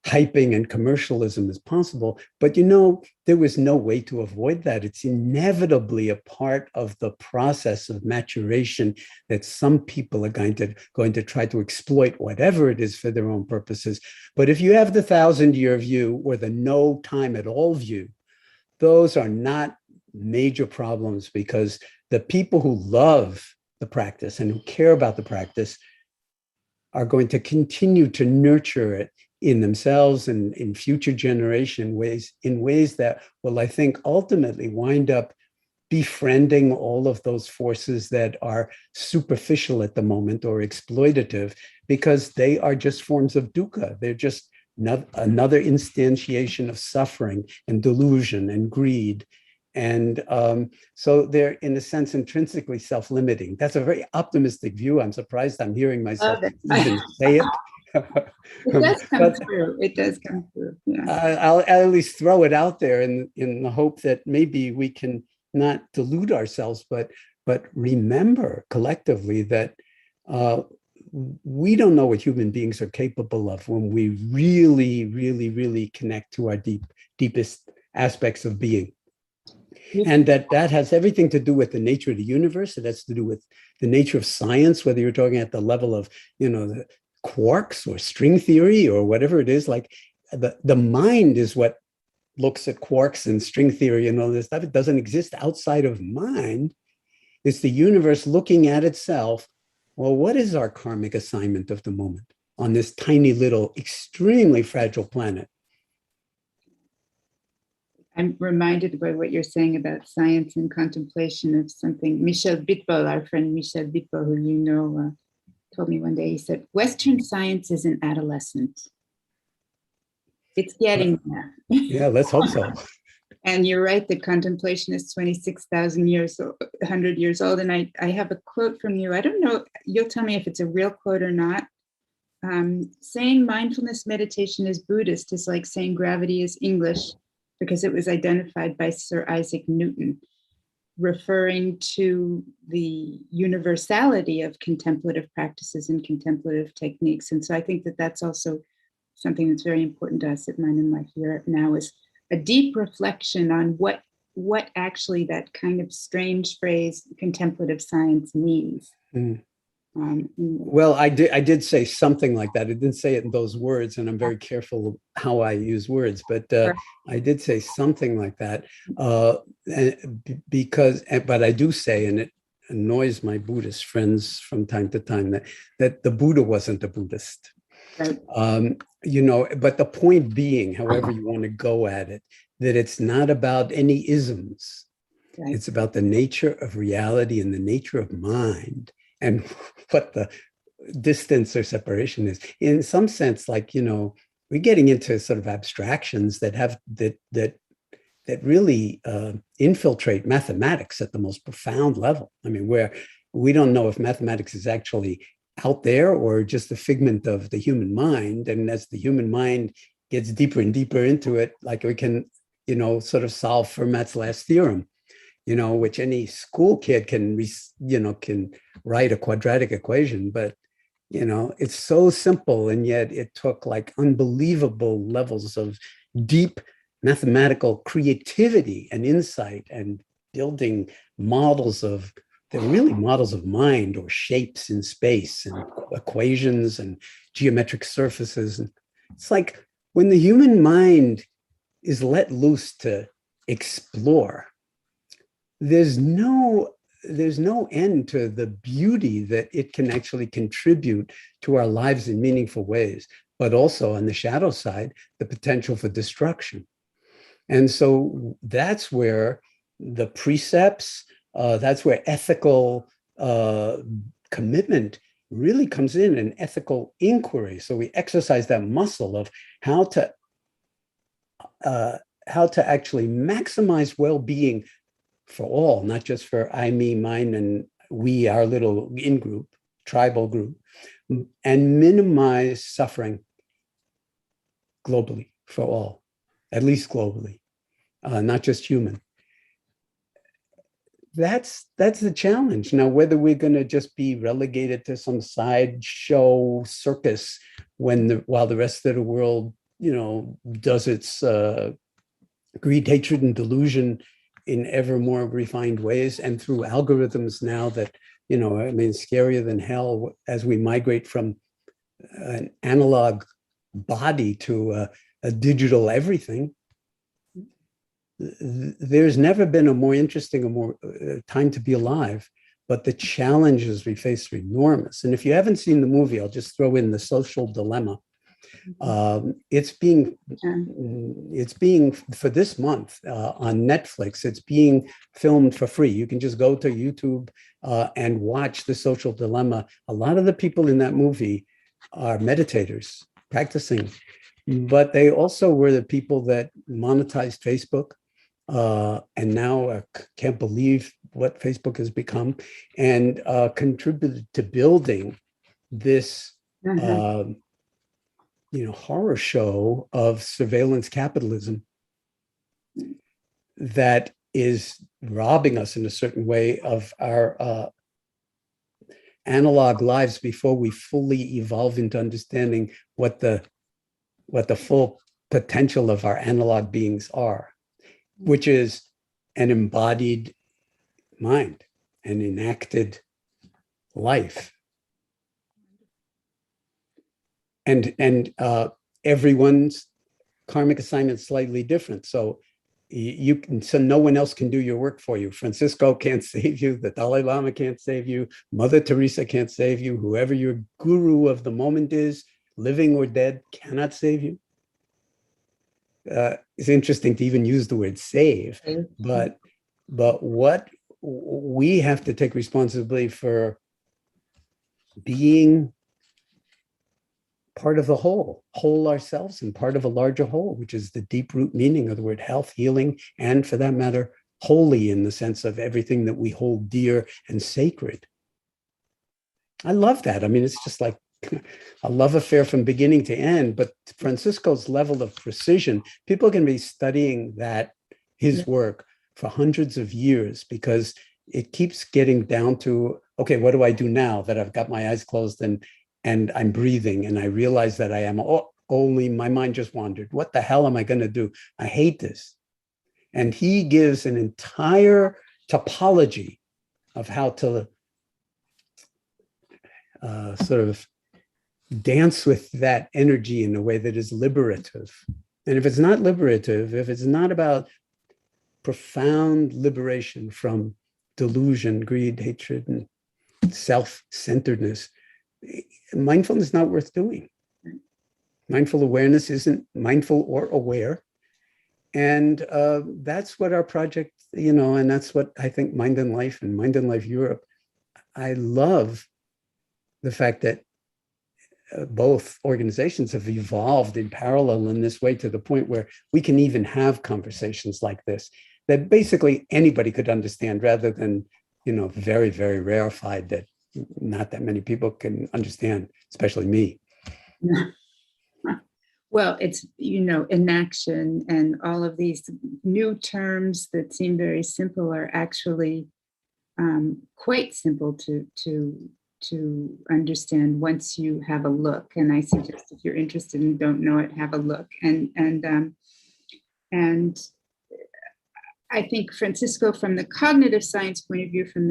hyping and commercialism as possible. But there was no way to avoid that. It's inevitably a part of the process of maturation that some people are going to try to exploit whatever it is for their own purposes. But if you have the 1,000-year view or the no time at all view, those are not major problems, because the people who love the practice and who care about the practice are going to continue to nurture it in themselves and in future generation in ways that will, I think, ultimately wind up befriending all of those forces that are superficial at the moment or exploitative, because they are just forms of dukkha. They're just another instantiation of suffering and delusion and greed. And so they're, in a sense, intrinsically self-limiting. That's a very optimistic view. I'm surprised I'm hearing myself even say it. It does come through. It does come through. Yeah. I'll at least throw it out there in the hope that maybe we can not delude ourselves, but but remember collectively that we don't know what human beings are capable of when we really, really, really connect to our deepest aspects of being. And that has everything to do with the nature of the universe. It has to do with the nature of science, whether you're talking at the level of, the quarks or string theory or whatever it is. Like the mind is what looks at quarks and string theory and all this stuff. It doesn't exist outside of mind. It's the universe looking at itself. Well, what is our karmic assignment of the moment on this tiny little, extremely fragile planet? I'm reminded by what you're saying about science and contemplation of something. Michel Bitbol, our friend Michel Bitbol, who you know, told me one day, he said, Western science is an adolescent. It's getting there. Yeah, let's hope so. And you're right that contemplation is 26,000 years, 100 years old. And I have a quote from you. I don't know, you'll tell me if it's a real quote or not. Saying mindfulness meditation is Buddhist is like saying gravity is English, because it was identified by Sir Isaac Newton, referring to the universality of contemplative practices and contemplative techniques. And so I think that that's also something that's very important to us at Mind and Life here now, is a deep reflection on what actually that kind of strange phrase contemplative science means. Mm. Well, I did say something like that. I didn't say it in those words, and I'm very careful how I use words, but I did say something like that but I do say, and it annoys my Buddhist friends from time to time, that the Buddha wasn't a Buddhist. Right. But the point being, however you want to go at it, that it's not about any isms. Right. It's about the nature of reality and the nature of mind, and what the distance or separation is. In some sense, like, we're getting into sort of abstractions that have that really infiltrate mathematics at the most profound level. I mean, where we don't know if mathematics is actually out there or just a figment of the human mind. And as the human mind gets deeper and deeper into it, like we can, sort of solve Fermat's last theorem, which any school kid can write a quadratic equation, but, it's so simple. And yet it took like unbelievable levels of deep mathematical creativity and insight and building models of they're really models of mind, or shapes in space and equations and geometric surfaces. And it's like when the human mind is let loose to explore, there's no end to the beauty that it can actually contribute to our lives in meaningful ways, but also on the shadow side, the potential for destruction. And so that's where the precepts, that's where ethical commitment really comes in, an ethical inquiry. So we exercise that muscle of how to actually maximize well-being for all, not just for I, me, mine, and we, our little in-group, tribal group, and minimize suffering globally for all, at least globally, not just human. That's the challenge. Now, whether we're going to just be relegated to some sideshow circus while the rest of the world, does its greed, hatred, and delusion in ever more refined ways, and through algorithms now that, scarier than hell, as we migrate from an analog body to a digital everything. There's never been a more interesting or more time to be alive, but the challenges we face are enormous. And if you haven't seen the movie, I'll just throw in The Social Dilemma. It's being for this month on Netflix. It's being filmed for free. You can just go to YouTube and watch The Social Dilemma. A lot of the people in that movie are meditators practicing, but they also were the people that monetized Facebook. And now can't believe what Facebook has become, and contributed to building this, horror show of surveillance capitalism that is robbing us in a certain way of our analog lives before we fully evolve into understanding what the full potential of our analog beings are, which is an embodied mind, an enacted life. And everyone's karmic assignment is slightly different. So no one else can do your work for you. Francisco can't save you. The Dalai Lama can't save you. Mother Teresa can't save you. Whoever your guru of the moment is, living or dead, cannot save you. It's interesting to even use the word save, but what we have to take responsibility for being part of the whole ourselves and part of a larger whole, which is the deep root meaning of the word health, healing, and for that matter, holy, in the sense of everything that we hold dear and sacred. I love that. I mean, it's just like a love affair from beginning to end, but Francisco's level of precision, people can be studying his work for hundreds of years, because it keeps getting down to, okay, what do I do now that I've got my eyes closed and I'm breathing and I realize that I am only, my mind just wandered. What the hell am I going to do? I hate this. And he gives an entire topology of how to sort of dance with that energy in a way that is liberative. And if it's not liberative, if it's not about profound liberation from delusion, greed, hatred, and self-centeredness, mindfulness is not worth doing. Mindful awareness isn't mindful or aware. And that's what our project, and that's what I think Mind and Life and Mind and Life Europe, I love the fact that both organizations have evolved in parallel in this way to the point where we can even have conversations like this that basically anybody could understand, rather than, very, very rarefied that not that many people can understand, especially me. Well, it's, inaction and all of these new terms that seem very simple are actually quite simple to understand once you have a look. And I suggest if you're interested and don't know it, have a look. And I think Francisco, from the cognitive science point of view, from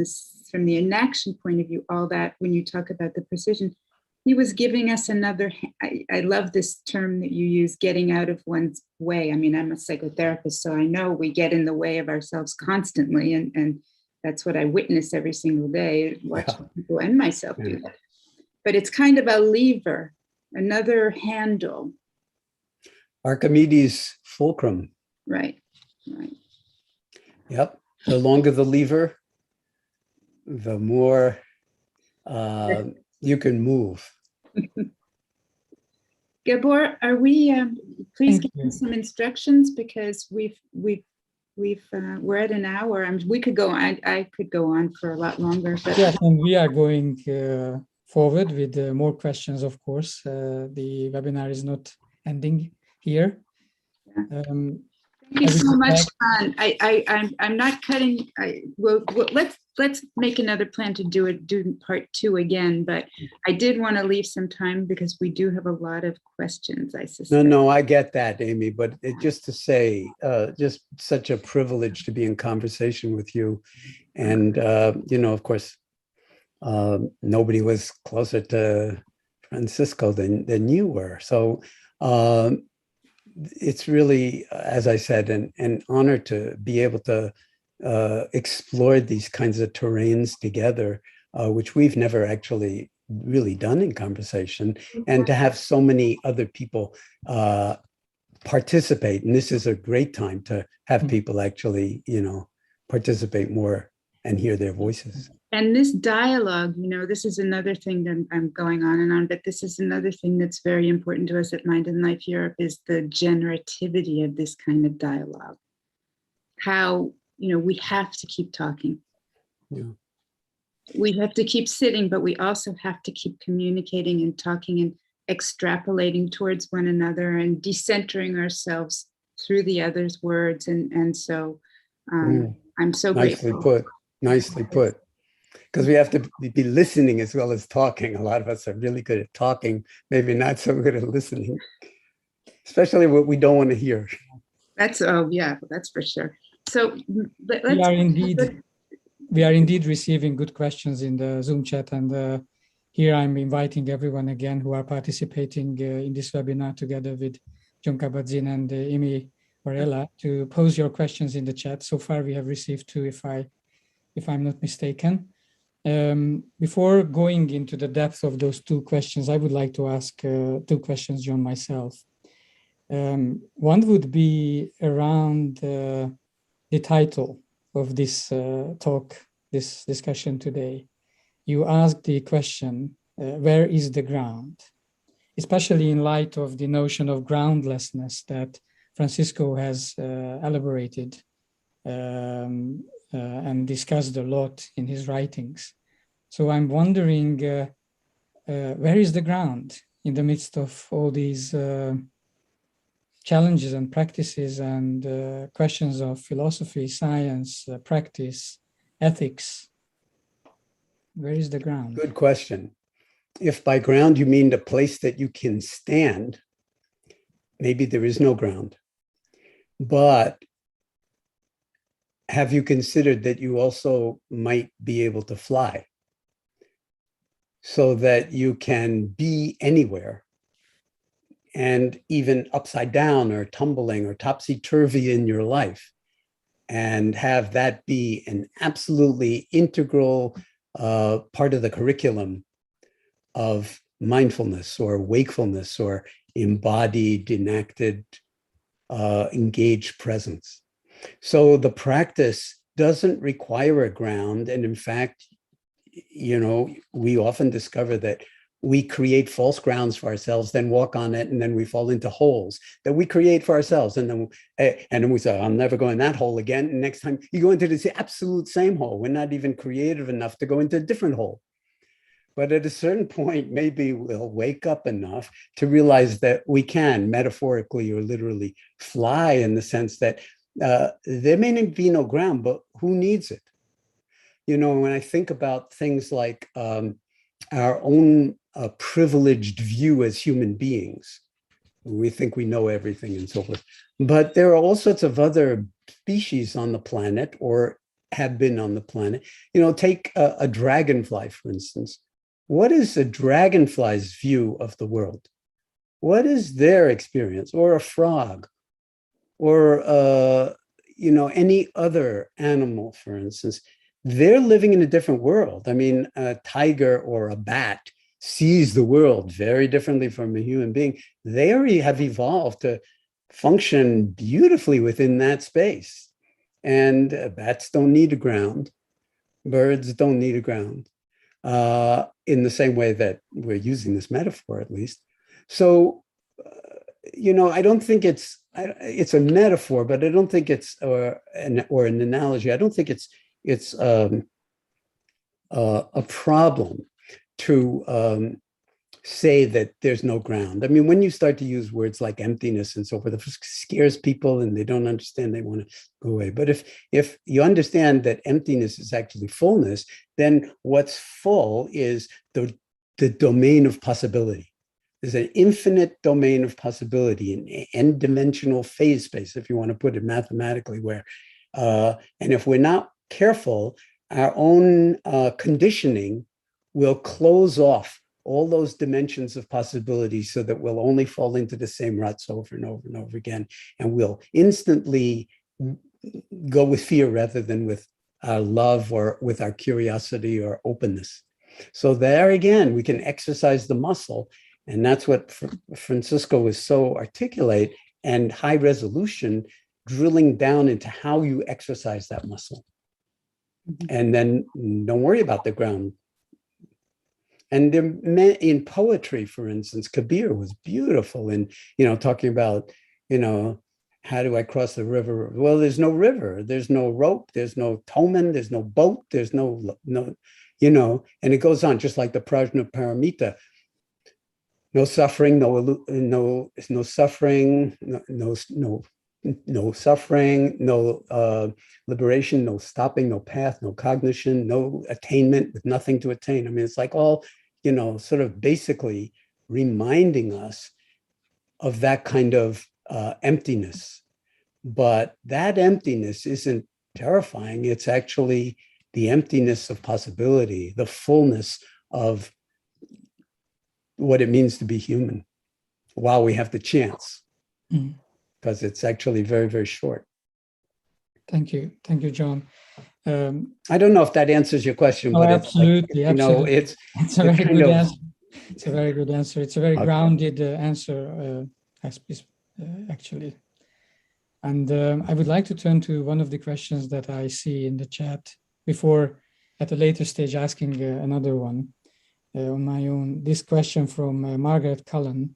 the inaction point of view, all that, when you talk about the precision, he was giving us another, I love this term that you use, getting out of one's way. I mean, I'm a psychotherapist, so I know we get in the way of ourselves constantly. And that's what I witness every single day, watching people and myself do that. But it's kind of a lever, another handle. Archimedes' fulcrum. Right. Yep. The longer the lever, the more you can move. Gabor, are we? Please give me some instructions, because we're at an hour. We could go on. I could go on for a lot longer. But yeah, and we are going forward with more questions. Of course, the webinar is not ending here. Yeah. Thank you so much, Jon. I'm not cutting. Let's make another plan to do part 2 again. But I did want to leave some time, because we do have a lot of questions, I suspect. No, I get that, Amy. But just to say, just such a privilege to be in conversation with you, and of course, nobody was closer to Francisco than you were. So. It's really, as I said, an honor to be able to explore these kinds of terrains together, which we've never actually really done in conversation, and to have so many other people participate. And this is a great time to have people actually, participate more and hear their voices. And this dialogue, this is another thing that I'm going on and on, but this is another thing that's very important to us at Mind and Life Europe, is the generativity of this kind of dialogue. How, we have to keep talking. Yeah. We have to keep sitting, but we also have to keep communicating and talking and extrapolating towards one another and decentering ourselves through the other's words. And so I'm so nicely grateful. put. Nicely put. Because we have to be listening as well as talking. A lot of us are really good at talking, maybe not so good at listening, especially what we don't want to hear. That's, oh yeah, that's for sure. So let's. We are indeed receiving good questions in the Zoom chat, and here I'm inviting everyone again who are participating in this webinar together with Jon Kabat-Zinn and Imi Varela to pose your questions in the chat. So far, we have received 2, if I'm not mistaken. Before going into the depth of those 2 questions, I would like to ask 2 questions, Jon, myself. One would be around the title of this talk, this discussion today. You asked the question, where is the ground? Especially in light of the notion of groundlessness that Francisco has elaborated and discussed a lot in his writings. So I'm wondering, where is the ground in the midst of all these challenges and practices and questions of philosophy, science, practice, ethics? Where is the ground? Good question. If by ground you mean the place that you can stand, maybe there is no ground. But have you considered that you also might be able to fly so that you can be anywhere and even upside down or tumbling or topsy-turvy in your life, and have that be an absolutely integral part of the curriculum of mindfulness or wakefulness or embodied, enacted, engaged presence. So the practice doesn't require a ground. And in fact, you know, we often discover that we create false grounds for ourselves, then walk on it, and then we fall into holes that we create for ourselves. And then we say, I'm never going that hole again. And next time you go into the absolute same hole. We're not even creative enough to go into a different hole. But at a certain point, maybe we'll wake up enough to realize that we can metaphorically or literally fly, in the sense that there may not be no ground, but who needs it? You know, when I think about things like our own privileged view as human beings, we think we know everything and so forth. But there are all sorts of other species on the planet, or have been on the planet. You know, take a dragonfly, for instance. What is a dragonfly's view of the world? What is their experience? Or a frog, or you know, any other animal, for instance. They're living in a different world. I mean, a tiger or a bat sees the world very differently from a human being. They already have evolved to function beautifully within that space. And bats don't need a ground. Birds don't need a ground. In the same way that we're using this metaphor, at least. So, you know, I don't think it's a metaphor, but I don't think it's or an analogy. I don't think it's a problem to say that there's no ground. I mean, when you start to use words like emptiness and so forth, it scares people and they don't understand, they want to go away. But if you understand that emptiness is actually fullness, then what's full is the domain of possibility. There's an infinite domain of possibility, an n-dimensional phase space, if you want to put it mathematically, where, and if we're not careful, our own conditioning will close off all those dimensions of possibility, so that we'll only fall into the same ruts over and over and over again. And we'll instantly go with fear rather than with our love or with our curiosity or openness. So there again, we can exercise the muscle. And that's what Francisco was so articulate and high resolution, drilling down into how you exercise that muscle. And then don't worry about the ground. And in poetry, for instance, Kabir was beautiful in, you know, talking about, you know, how do I cross the river? Well, there's no river, there's no rope, there's no towman, there's no boat, there's no, you know, and it goes on, just like the Prajna Paramita. No suffering, no suffering, no no suffering, no liberation, no stopping, no path, no cognition, no attainment, with nothing to attain. I mean, it's like all, sort of basically reminding us of that kind of emptiness. But that emptiness isn't terrifying. It's actually the emptiness of possibility, the fullness of what it means to be human while we have the chance, because it's actually very, very short. Thank you. Thank you, Jon. I don't know if that answers your question, but absolutely, it's like, it's a very good answer. It's a very good answer. It's a very grounded answer, actually. And I would like to turn to one of the questions that I see in the chat before, at a later stage, asking another one on my own. This question from Margaret Cullen.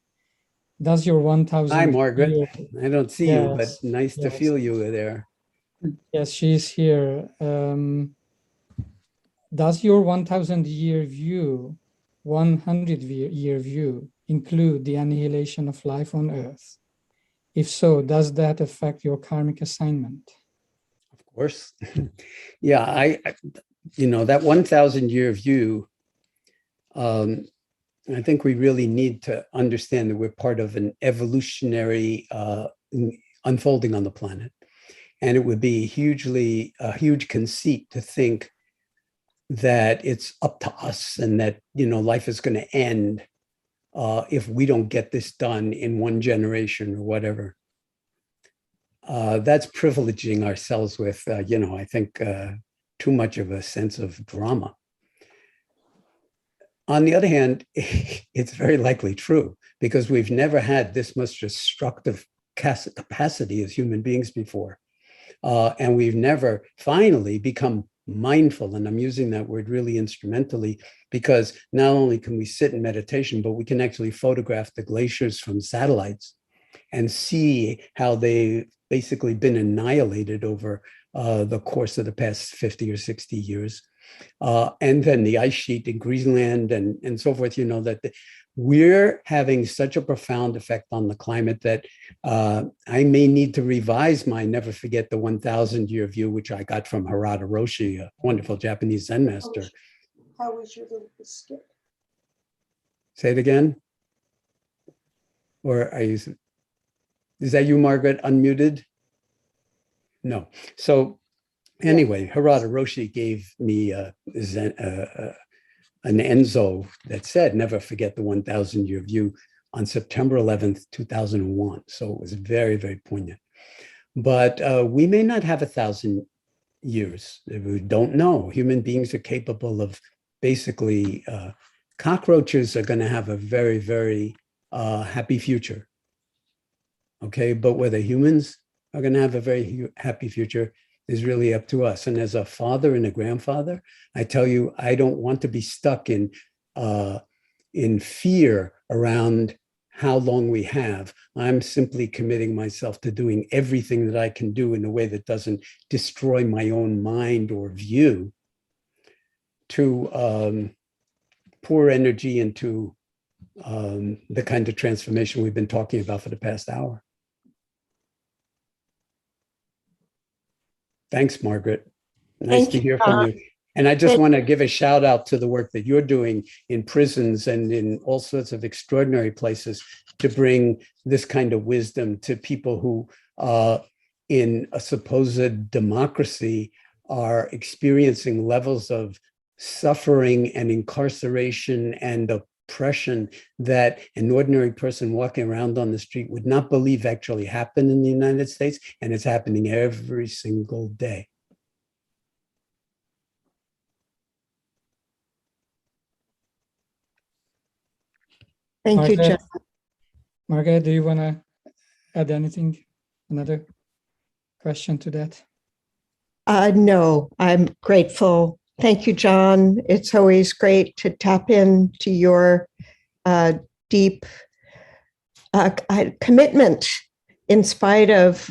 Does your 1,000... Hi, Margaret. I don't see you, but nice to feel you there. Yes, she's here. Does your 1,000-year view, 100-year view, include the annihilation of life on Earth? If so, does that affect your karmic assignment? Of course. Yeah, I that 1,000-year view, I think we really need to understand that we're part of an evolutionary unfolding on the planet. And it would be a huge conceit to think that it's up to us and that, life is going to end if we don't get this done in one generation or whatever. That's privileging ourselves with, I think, too much of a sense of drama. On the other hand, it's very likely true, because we've never had this much destructive capacity as human beings before. And we've never finally become mindful. And I'm using that word really instrumentally, because not only can we sit in meditation, but we can actually photograph the glaciers from satellites and see how they've basically been annihilated over the course of the past 50 or 60 years. And then the ice sheet in Greenland and so forth, that we're having such a profound effect on the climate that I may need to revise my never forget the 1,000-year view, which I got from Harada Roshi, a wonderful Japanese Zen master. How was your little biscuit? Say it again? Or is that you, Margaret, unmuted? No. So anyway, Harada Roshi gave me an Enzo that said, never forget the 1,000-year view, on September 11th, 2001. So it was very, very poignant. But we may not have 1,000 years. We don't know. Human beings are capable of basically, cockroaches are going to have a very, very happy future. Okay, but whether humans are going to have a very happy future is really up to us. And as a father and a grandfather, I tell you, I don't want to be stuck in fear around how long we have. I'm simply committing myself to doing everything that I can do in a way that doesn't destroy my own mind or view, to pour energy into the kind of transformation we've been talking about for the past hour. Thanks, Margaret. Nice to hear from you. And I just want to give a shout out to the work that you're doing in prisons and in all sorts of extraordinary places to bring this kind of wisdom to people who, in a supposed democracy, are experiencing levels of suffering and incarceration and oppression that an ordinary person walking around on the street would not believe actually happened in the United States, and it's happening every single day. Thank you, Jon. Margaret, do you want to add anything? Another question to that? No, I'm grateful. Thank you, Jon. It's always great to tap into your deep commitment, in spite of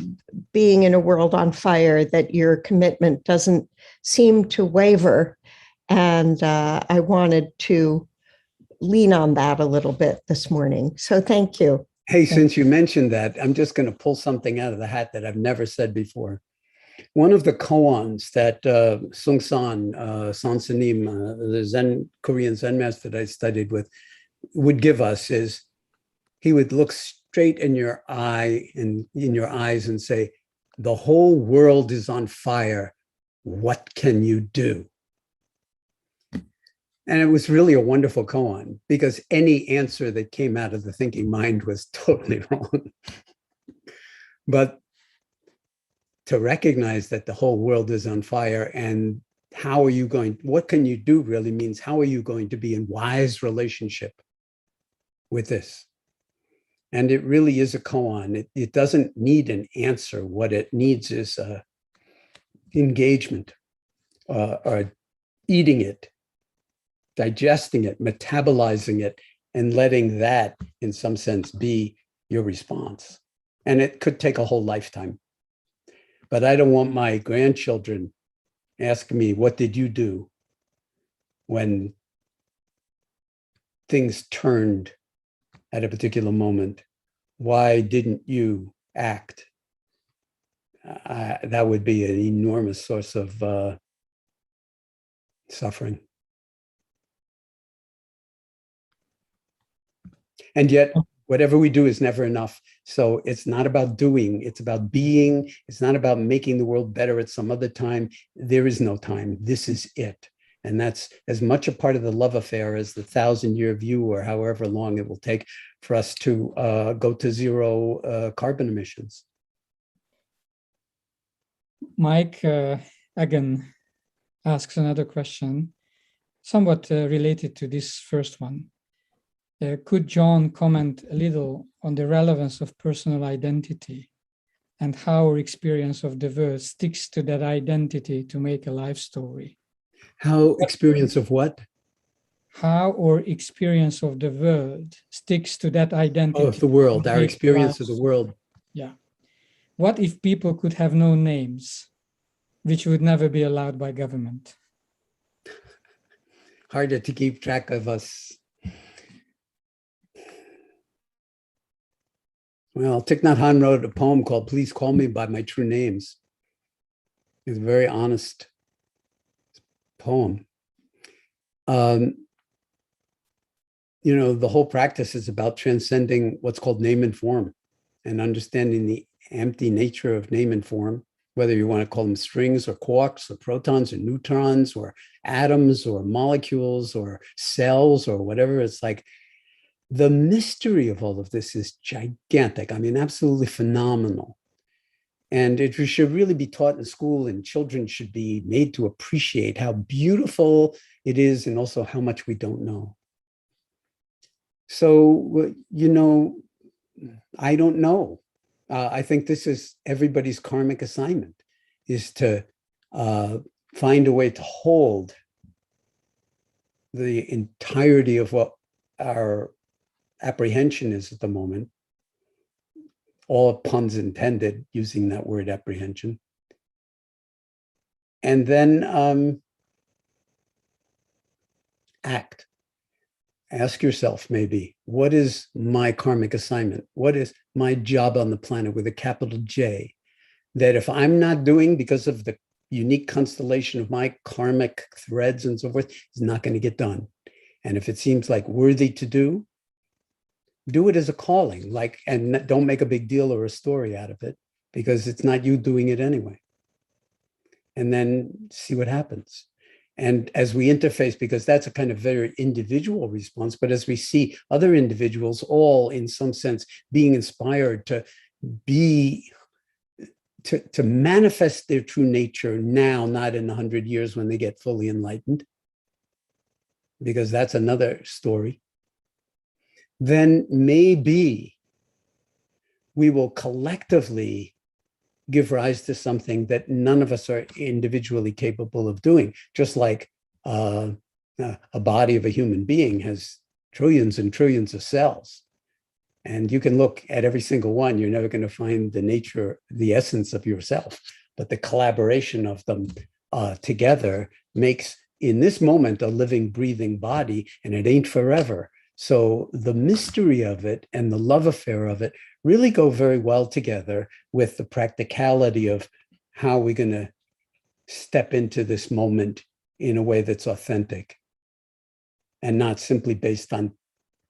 being in a world on fire, that your commitment doesn't seem to waver. And I wanted to lean on that a little bit this morning. So thank you. Hey, since you mentioned that, I'm just going to pull something out of the hat that I've never said before. One of the koans that Sung San, San Sanim, the Zen, Korean Zen master that I studied with, would give us is he would look straight in your eye and in your eyes and say, the whole world is on fire. What can you do? And it was really a wonderful koan because any answer that came out of the thinking mind was totally wrong. But to recognize that the whole world is on fire and how are you going, what can you do really means how are you going to be in wise relationship with this? And it really is a koan. It doesn't need an answer. What it needs is engagement or eating it, digesting it, metabolizing it, and letting that, in some sense, be your response. And it could take a whole lifetime. But I don't want my grandchildren asking me, what did you do when things turned at a particular moment? Why didn't you act? That would be an enormous source of suffering. And yet, whatever we do is never enough. So it's not about doing, it's about being. It's not about making the world better at some other time. There is no time. This is it. And that's as much a part of the love affair as the 1,000-year view or however long it will take for us to go to zero carbon emissions. Mike again asks another question, somewhat related to this first one. Could Jon comment a little on the relevance of personal identity and how our experience of the world sticks to that identity to make a life story? How experience of what? How our experience of the world sticks to that identity. Oh, of the world, our experience of the world. Yeah. What if people could have no names, which would never be allowed by government? Harder to keep track of us. Well, Thich Nhat Hanh wrote a poem called Please Call Me by My True Names. It's a very honest poem. You know, the whole practice is about transcending what's called name and form and understanding the empty nature of name and form, whether you want to call them strings or quarks or protons or neutrons or atoms or molecules or cells or whatever. It's like, the mystery of all of this is gigantic. I mean, absolutely phenomenal. And it should really be taught in school, and children should be made to appreciate how beautiful it is and also how much we don't know. So, you know, I don't know. I think this is everybody's karmic assignment, is to find a way to hold the entirety of what our apprehension is at the moment, all puns intended, using that word apprehension. And then act. Ask yourself maybe, what is my karmic assignment? What is my job on the planet with a capital J? That if I'm not doing because of the unique constellation of my karmic threads and so forth, is not going to get done. And if it seems like worthy to do it as a calling, like, and don't make a big deal or a story out of it, because it's not you doing it anyway. And then see what happens. And as we interface, because that's a kind of very individual response, but as we see other individuals all in some sense being inspired to be, to manifest their true nature now, not in 100 years when they get fully enlightened, because that's another story, then maybe we will collectively give rise to something that none of us are individually capable of doing, just like a body of a human being has trillions and trillions of cells. And you can look at every single one, you're never going to find the nature, the essence of yourself, but the collaboration of them together makes, in this moment, a living, breathing body, and it ain't forever. So the mystery of it and the love affair of it really go very well together with the practicality of how we're going to step into this moment in a way that's authentic and not simply based on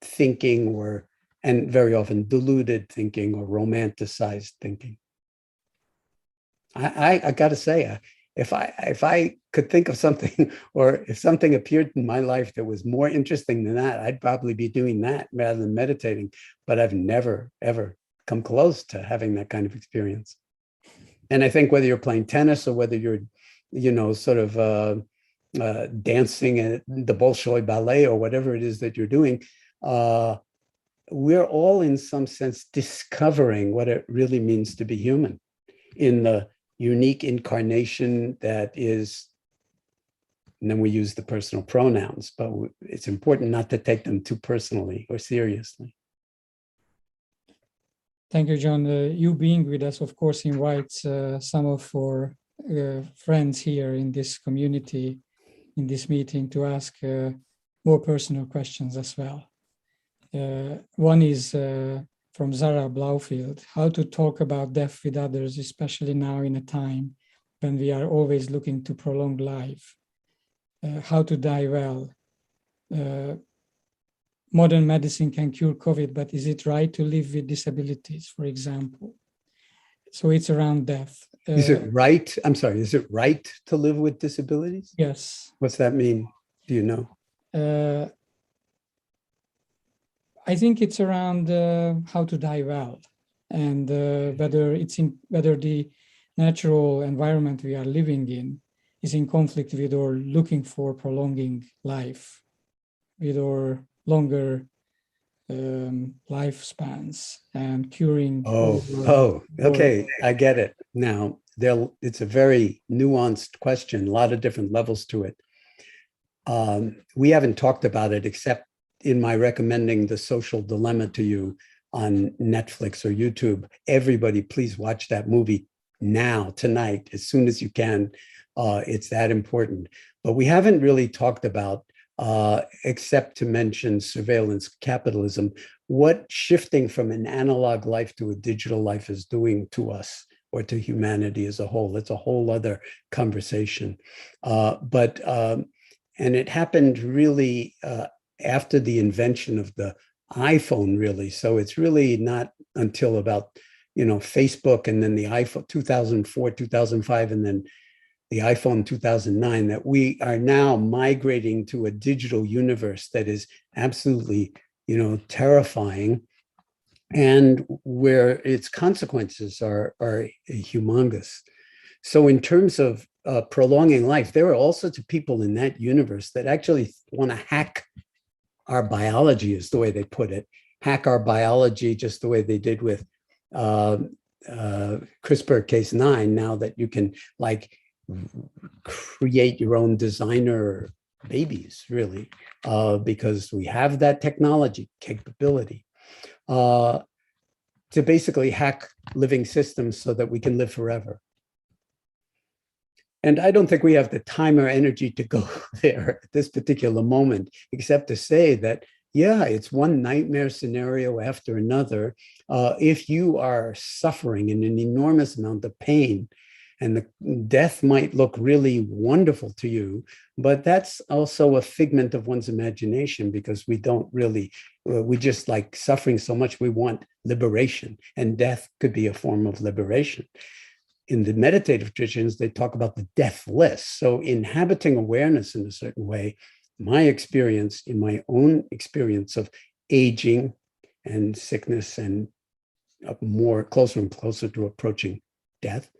thinking and very often deluded thinking or romanticized thinking. I got to say, if I could think of something, or if something appeared in my life that was more interesting than that, I'd probably be doing that rather than meditating. But I've never, ever come close to having that kind of experience. And I think whether you're playing tennis or whether you're, sort of dancing at the Bolshoi Ballet or whatever it is that you're doing, we're all in some sense discovering what it really means to be human in the unique incarnation that is, and then we use the personal pronouns, but it's important not to take them too personally or seriously. Thank you, Jon. You being with us, of course, invites some of our friends here in this community, in this meeting, to ask more personal questions as well. One is from Zara Blaufield: how to talk about death with others, especially now in a time when we are always looking to prolong life. How to die well. Modern medicine can cure COVID, but is it right to live with disabilities, for example? So it's around death. Is it right? I'm sorry, is it right to live with disabilities? Yes. What's that mean? Do you know? I think it's around how to die well, and whether the natural environment we are living in is in conflict with or looking for prolonging life, with our longer lifespans and curing. Okay, I get it now. It's a very nuanced question, a lot of different levels to it. We haven't talked about it except in my recommending The Social Dilemma to you on Netflix or YouTube. Everybody, please watch that movie now, tonight, as soon as you can. It's that important. But we haven't really talked about, except to mention surveillance capitalism, what shifting from an analog life to a digital life is doing to us or to humanity as a whole. It's a whole other conversation. And it happened really after the invention of the iPhone, really. So it's really not until about, Facebook and then the iPhone 2004, 2005, and then the iPhone 2009 that we are now migrating to a digital universe that is absolutely, terrifying, and where its consequences are humongous. So in terms of prolonging life, there are all sorts of people in that universe that actually want to hack our biology, is the way they put it, hack our biology just the way they did with CRISPR Cas9, now that you can create your own designer babies, really, because we have that technology capability to basically hack living systems so that we can live forever. And I don't think we have the time or energy to go there at this particular moment, except to say that, yeah, it's one nightmare scenario after another. If you are suffering in an enormous amount of pain, and the death might look really wonderful to you, but that's also a figment of one's imagination, because we just like suffering so much, we want liberation, and death could be a form of liberation. In the meditative traditions, they talk about the deathless. So inhabiting awareness in a certain way, my experience, in my own experience of aging and sickness and closer and closer to approaching death,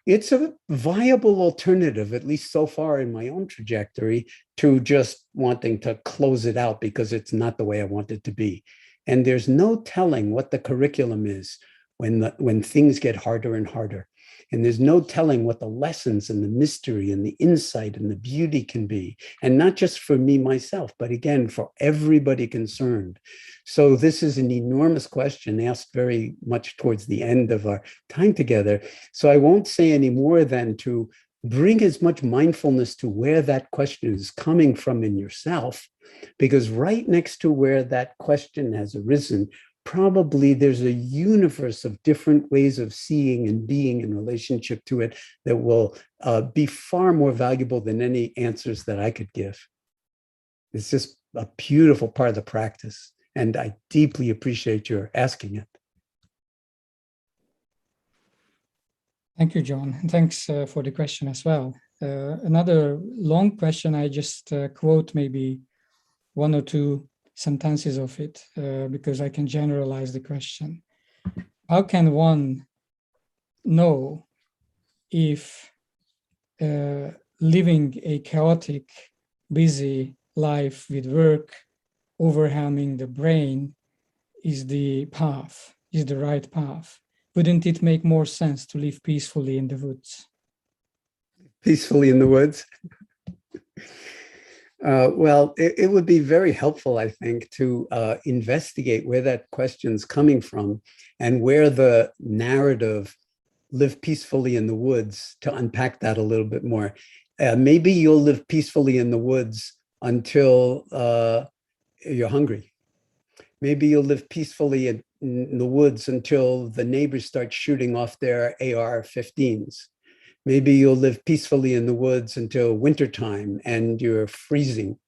it's a viable alternative, at least so far in my own trajectory, to just wanting to close it out because it's not the way I want it to be. And there's no telling what the curriculum is when things get harder and harder. And there's no telling what the lessons and the mystery and the insight and the beauty can be. And not just for me, myself, but again, for everybody concerned. So this is an enormous question asked very much towards the end of our time together. So I won't say any more than to bring as much mindfulness to where that question is coming from in yourself, because right next to where that question has arisen, probably there's a universe of different ways of seeing and being in relationship to it that will be far more valuable than any answers that I could give. It's just a beautiful part of the practice, and I deeply appreciate your asking it. Thank you, Jon. And thanks for the question as well. Another long question, I just quote maybe one or two sentences of it because I can generalize the question. How can one know if living a chaotic, busy life with work overwhelming the brain is the path, is the right path? Wouldn't it make more sense to live peacefully in the woods? Peacefully in the woods? Well, it would be very helpful, I think, to investigate where that question's coming from and where the narrative live peacefully in the woods, to unpack that a little bit more. Maybe you'll live peacefully in the woods until you're hungry. Maybe you'll live peacefully in the woods until the neighbors start shooting off their AR-15s. Maybe you'll live peacefully in the woods until wintertime and you're freezing.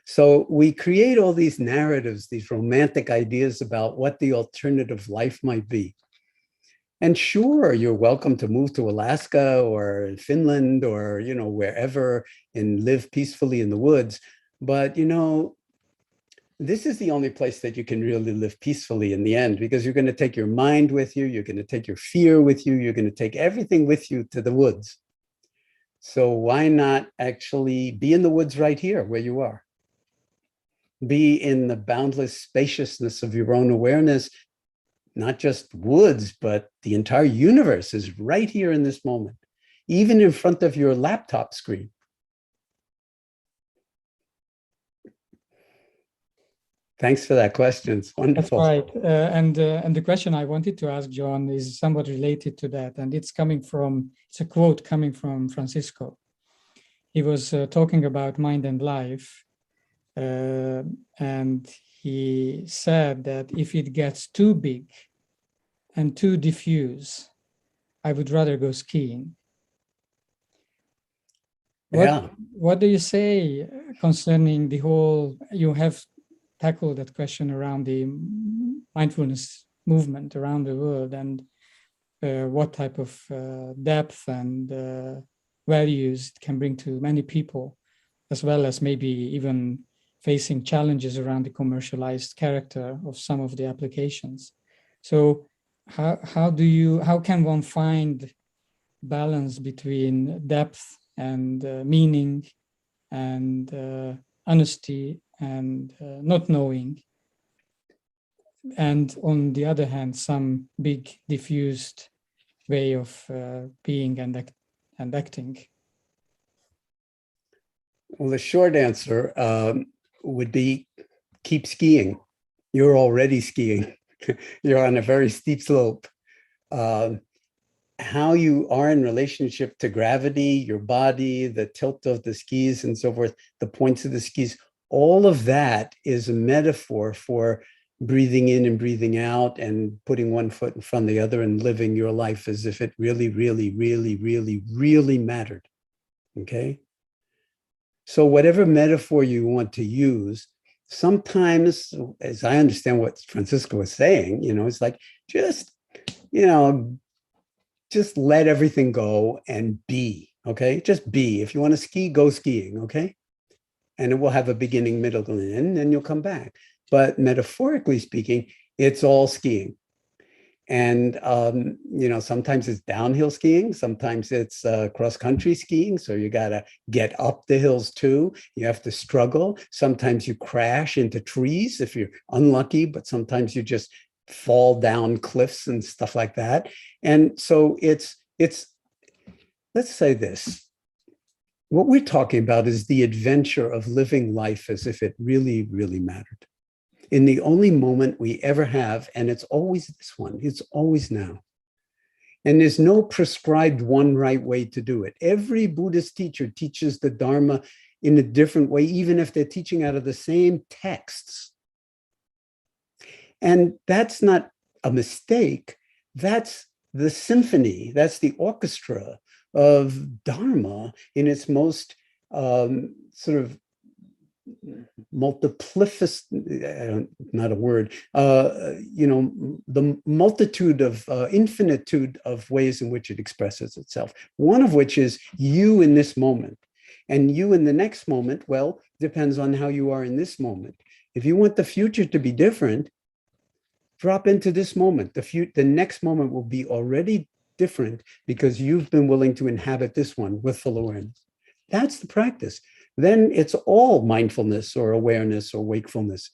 So we create all these narratives, these romantic ideas about what the alternative life might be. And sure, you're welcome to move to Alaska or Finland or, you know, wherever and live peacefully in the woods. But, you know, this is the only place that you can really live peacefully in the end, because you're going to take your mind with you, you're going to take your fear with you, you're going to take everything with you to the woods. So why not actually be in the woods right here where you are? Be in the boundless spaciousness of your own awareness, not just woods, but the entire universe is right here in this moment, even in front of your laptop screen. Thanks for that question. It's wonderful. That's right. And the question I wanted to ask Jon is somewhat related to that. And it's a quote coming from Francisco. He was talking about mind and life. And he said that if it gets too big and too diffuse, I would rather go skiing. What do you say concerning the whole, you have tackle that question around the mindfulness movement around the world and what type of depth and values it can bring to many people, as well as maybe even facing challenges around the commercialized character of some of the applications. So how can one find balance between depth and meaning and honesty and not knowing, and on the other hand, some big diffused way of being and acting? Well, the short answer would be keep skiing. You're already skiing. You're on a very steep slope. How you are in relationship to gravity, your body, the tilt of the skis and so forth, the points of the skis, all of that is a metaphor for breathing in and breathing out and putting one foot in front of the other and living your life as if it really, really, really, really, really mattered. Okay? So whatever metaphor you want to use, sometimes, as I understand what Francisco was saying, you know, it's like, just, you know, just let everything go and be, okay? Just be. If you want to ski, go skiing, okay? And it will have a beginning, middle, and end, and you'll come back. But metaphorically speaking, it's all skiing. And, you know, sometimes it's downhill skiing, sometimes it's cross-country skiing. So you got to get up the hills too. You have to struggle. Sometimes you crash into trees if you're unlucky, but sometimes you just fall down cliffs and stuff like that. And so it's let's say this. What we're talking about is the adventure of living life as if it really, really mattered. In the only moment we ever have, and it's always this one, it's always now. And there's no prescribed one right way to do it. Every Buddhist teacher teaches the Dharma in a different way, even if they're teaching out of the same texts. And that's not a mistake. That's the symphony, that's the orchestra of Dharma in its most sort of multiplificous, not a word, the multitude of infinitude of ways in which it expresses itself. One of which is you in this moment. And you in the next moment, well, depends on how you are in this moment. If you want the future to be different, drop into this moment. The next moment will be already different because you've been willing to inhabit this one with full awareness. That's the practice. Then it's all mindfulness or awareness or wakefulness,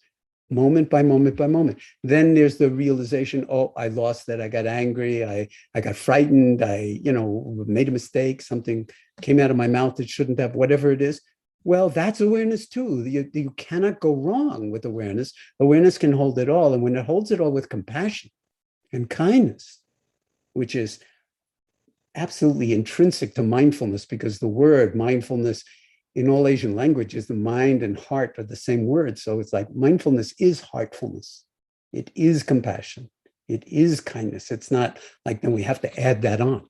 moment by moment by moment. Then there's the realization, oh, I lost that. I got angry. I got frightened. I made a mistake. Something came out of my mouth that shouldn't have, whatever it is. Well, that's awareness too. You cannot go wrong with awareness. Awareness can hold it all. And when it holds it all with compassion and kindness, which is absolutely intrinsic to mindfulness, because the word mindfulness in all Asian languages, the mind and heart are the same word. So it's like mindfulness is heartfulness. It is compassion. It is kindness. It's not like then we have to add that on.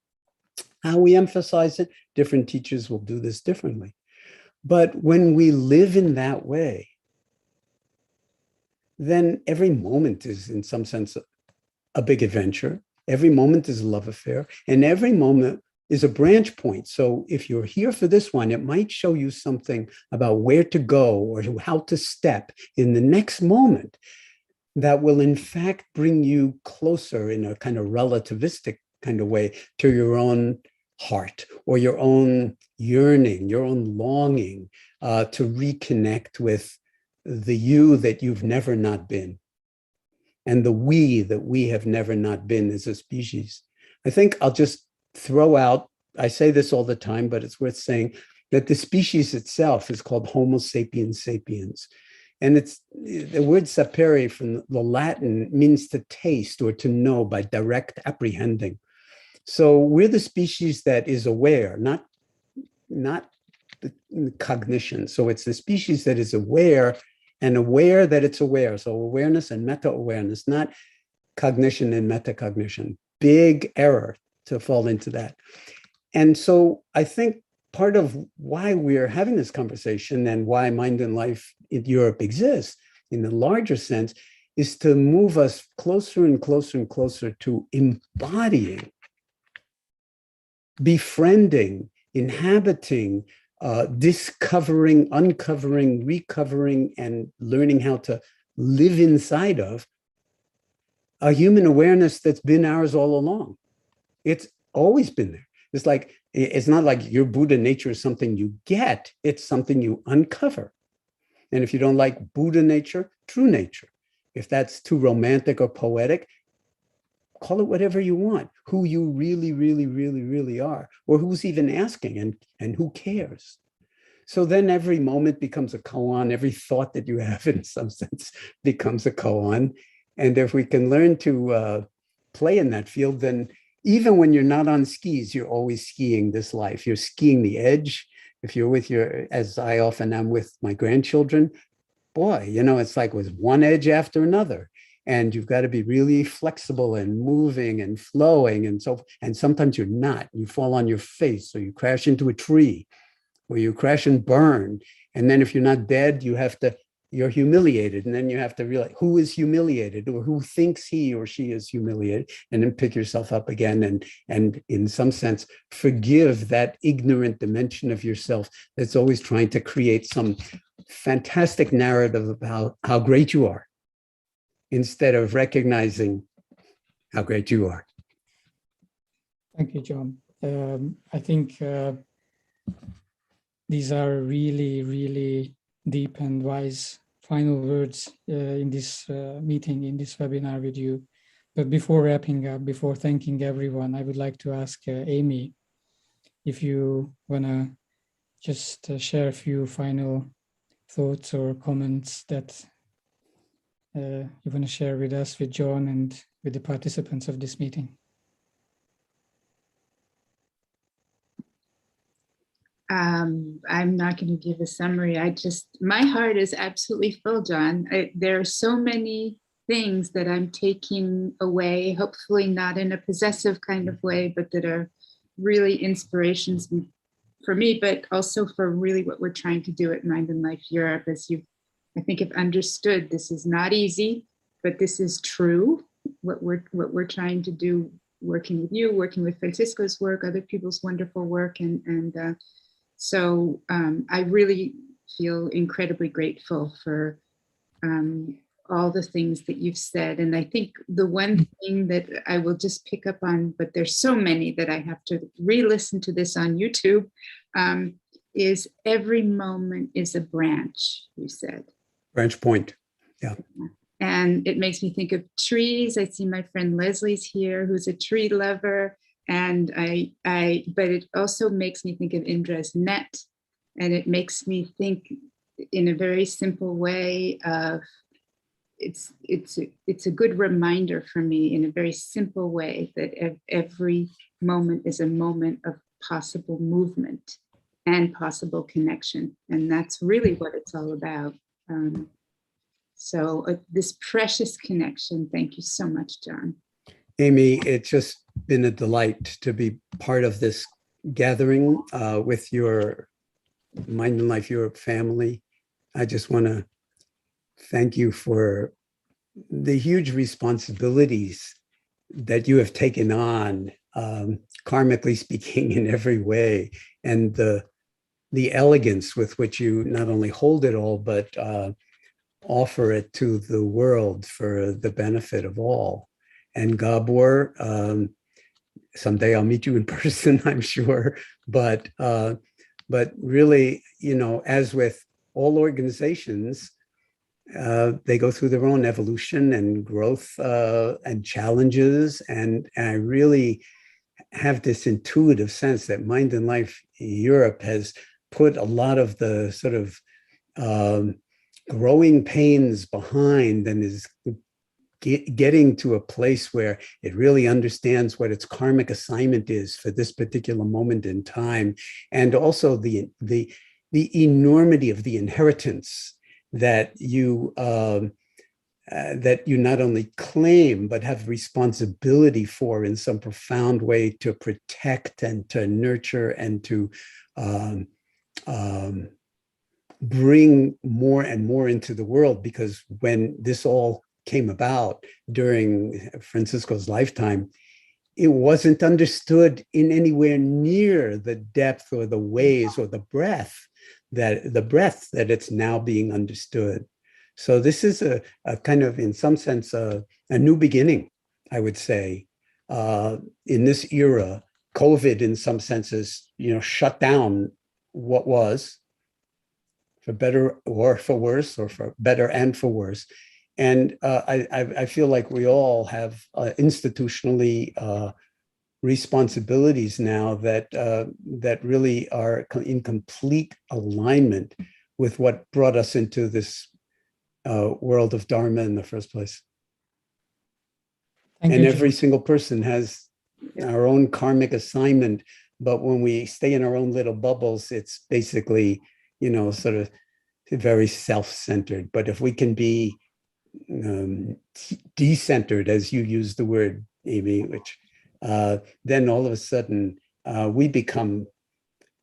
How we emphasize it, different teachers will do this differently. But when we live in that way, then every moment is in some sense a big adventure. Every moment is a love affair, and every moment is a branch point. So if you're here for this one, it might show you something about where to go or how to step in the next moment that will in fact bring you closer in a kind of relativistic kind of way to your own heart or your own yearning, your own longing to reconnect with the you that you've never not been and the we that we have never not been as a species. I think I'll just throw out, I say this all the time, but it's worth saying that the species itself is called Homo sapiens sapiens. And it's the word sapere from the Latin means to taste or to know by direct apprehending. So we're the species that is aware, not the cognition. So it's the species that is aware and aware that it's aware. So awareness and meta-awareness, not cognition and metacognition. Big error to fall into that. And so I think part of why we're having this conversation and why Mind and Life in Europe exists in the larger sense is to move us closer and closer and closer to embodying, befriending, inhabiting, discovering, uncovering, recovering, and learning how to live inside of a human awareness that's been ours all along. It's always been there. It's not like your Buddha nature is something you get, it's something you uncover. And if you don't like Buddha nature, true nature. If that's too romantic or poetic, call it whatever you want, who you really, really, really, really are, or who's even asking and who cares. So then every moment becomes a koan, every thought that you have in some sense becomes a koan. And if we can learn to play in that field, then even when you're not on skis, you're always skiing this life. You're skiing the edge. If you're with as I often am with my grandchildren, boy, it's like with one edge after another. And you've got to be really flexible and moving and flowing. And sometimes you're not. You fall on your face, or you crash into a tree, or you crash and burn. And then if you're not dead, you're humiliated. And then you have to realize who is humiliated or who thinks he or she is humiliated, and then pick yourself up again and in some sense, forgive that ignorant dimension of yourself that's always trying to create some fantastic narrative about how great you are, instead of recognizing how great you are. Thank you, Jon. I think these are really, really deep and wise final words in this meeting, in this webinar with you. But before wrapping up, before thanking everyone, I would like to ask Amy if you want to just share a few final thoughts or comments that you want to share with us, with Jon, and with the participants of this meeting. I'm not going to give a summary. My heart is absolutely full, Jon. There are so many things that I'm taking away, hopefully not in a possessive kind of way, but that are really inspirations for me, but also for really what we're trying to do at Mind and Life Europe. As you, I think, have understood, this is not easy, but this is true. What we're trying to do, working with you, working with Francisco's work, other people's wonderful work, so I really feel incredibly grateful for all the things that you've said. And I think the one thing that I will just pick up on, but there's so many that I have to re-listen to this on YouTube, is every moment is a branch, you said. Branch point, yeah. And it makes me think of trees. I see my friend Leslie's here, who's a tree lover. And but it also makes me think of Indra's net. And it makes me think in a very simple way of, it's a good reminder for me in a very simple way that every moment is a moment of possible movement and possible connection. And that's really what it's all about. So this precious connection, thank you so much, Jon. Amy, it's just been a delight to be part of this gathering with your Mind and Life Europe family. I just want to thank you for the huge responsibilities that you have taken on, karmically speaking, in every way, and the elegance with which you not only hold it all, but offer it to the world for the benefit of all. And Gabor, someday I'll meet you in person, I'm sure. But really, as with all organizations, they go through their own evolution and growth and challenges. And I really have this intuitive sense that Mind and Life Europe has put a lot of the sort of growing pains behind and is getting to a place where it really understands what its karmic assignment is for this particular moment in time, and also the enormity of the inheritance that you not only claim but have responsibility for in some profound way to protect and to nurture and to bring more and more into the world. Because when this all came about during Francisco's lifetime, it wasn't understood in anywhere near the depth or the ways or the breadth that it's now being understood. So this is a kind of, in some sense, a new beginning, I would say, in this era. COVID, in some senses, shut down what was, for better or for worse, or for better and for worse. And I feel like we all have institutionally responsibilities now that really are in complete alignment with what brought us into this world of Dharma in the first place. Thank and you, every Jon. single person has our own karmic assignment. But when we stay in our own little bubbles, it's basically, sort of very self-centered. But if we can be decentered, as you use the word, Amy, which then all of a sudden we become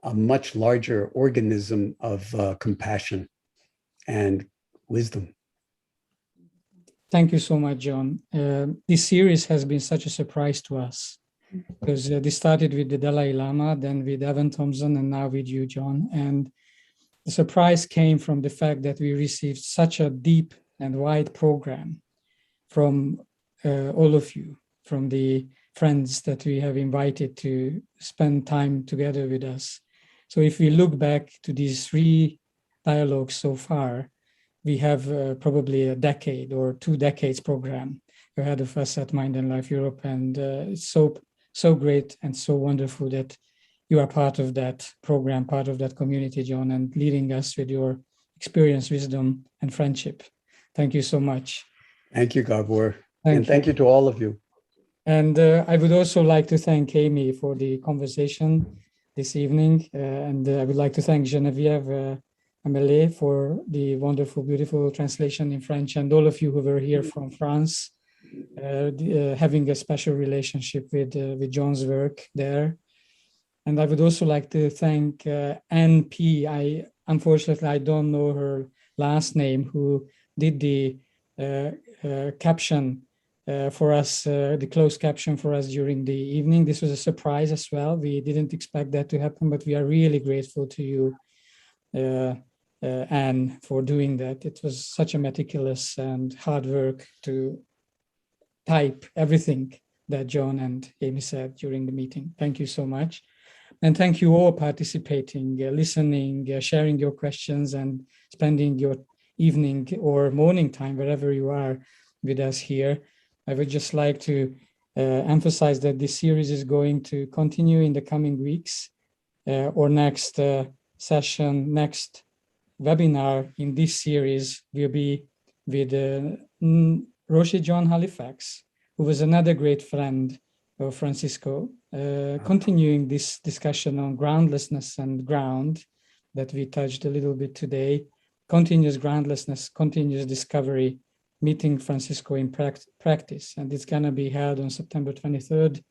a much larger organism of compassion and wisdom. Thank you so much, Jon. This series has been such a surprise to us, because this started with the Dalai Lama, then with Evan Thompson, and now with you, Jon. And the surprise came from the fact that we received such a deep and wide program from all of you, from the friends that we have invited to spend time together with us. So if we look back to these 3 dialogues so far, we have probably a decade or 2 decades program ahead of us at Mind and Life Europe. And it's so great and so wonderful that you are part of that program, part of that community, Jon, and leading us with your experience, wisdom, and friendship. Thank you so much. Thank you, Gabor. Thank you to all of you. And I would also like to thank Amy for the conversation. this evening. And I would like to thank Geneviève Amelé for the wonderful, beautiful translation in French, and all of you who were here from France, having a special relationship with Jon's work there. And I would also like to thank Anne P. Unfortunately, I don't know her last name, who did the caption for us, the closed caption for us during the evening. This was a surprise as well. We didn't expect that to happen, but we are really grateful to you, Anne, for doing that. It was such a meticulous and hard work to type everything that Jon and Amy said during the meeting. Thank you so much. And thank you all participating, listening, sharing your questions, and spending your evening or morning time, wherever you are, with us here. I would just like to emphasize that this series is going to continue in the coming weeks. Our next session, next webinar in this series will be with Roshi John Halifax, who was another great friend of Francisco, continuing this discussion on groundlessness and ground that we touched a little bit today. Continuous groundlessness, continuous discovery, meeting Francisco in practice. And it's gonna be held on September 23rd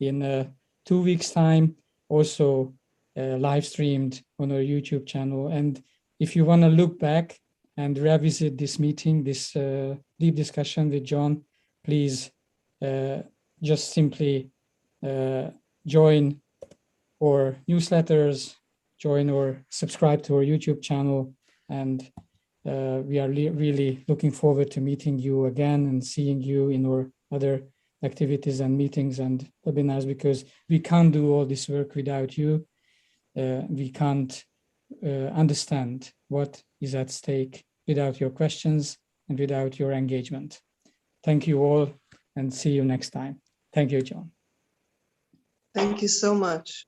in 2 weeks' time, also live streamed on our YouTube channel. And if you wanna look back and revisit this meeting, this deep discussion with Jon, please just simply join our newsletters, join or subscribe to our YouTube channel, and we are really looking forward to meeting you again and seeing you in our other activities and meetings and webinars, because we can't do all this work without you. We can't understand what is at stake without your questions and without your engagement. Thank you all, and see you next time. Thank you, Jon. Thank you so much.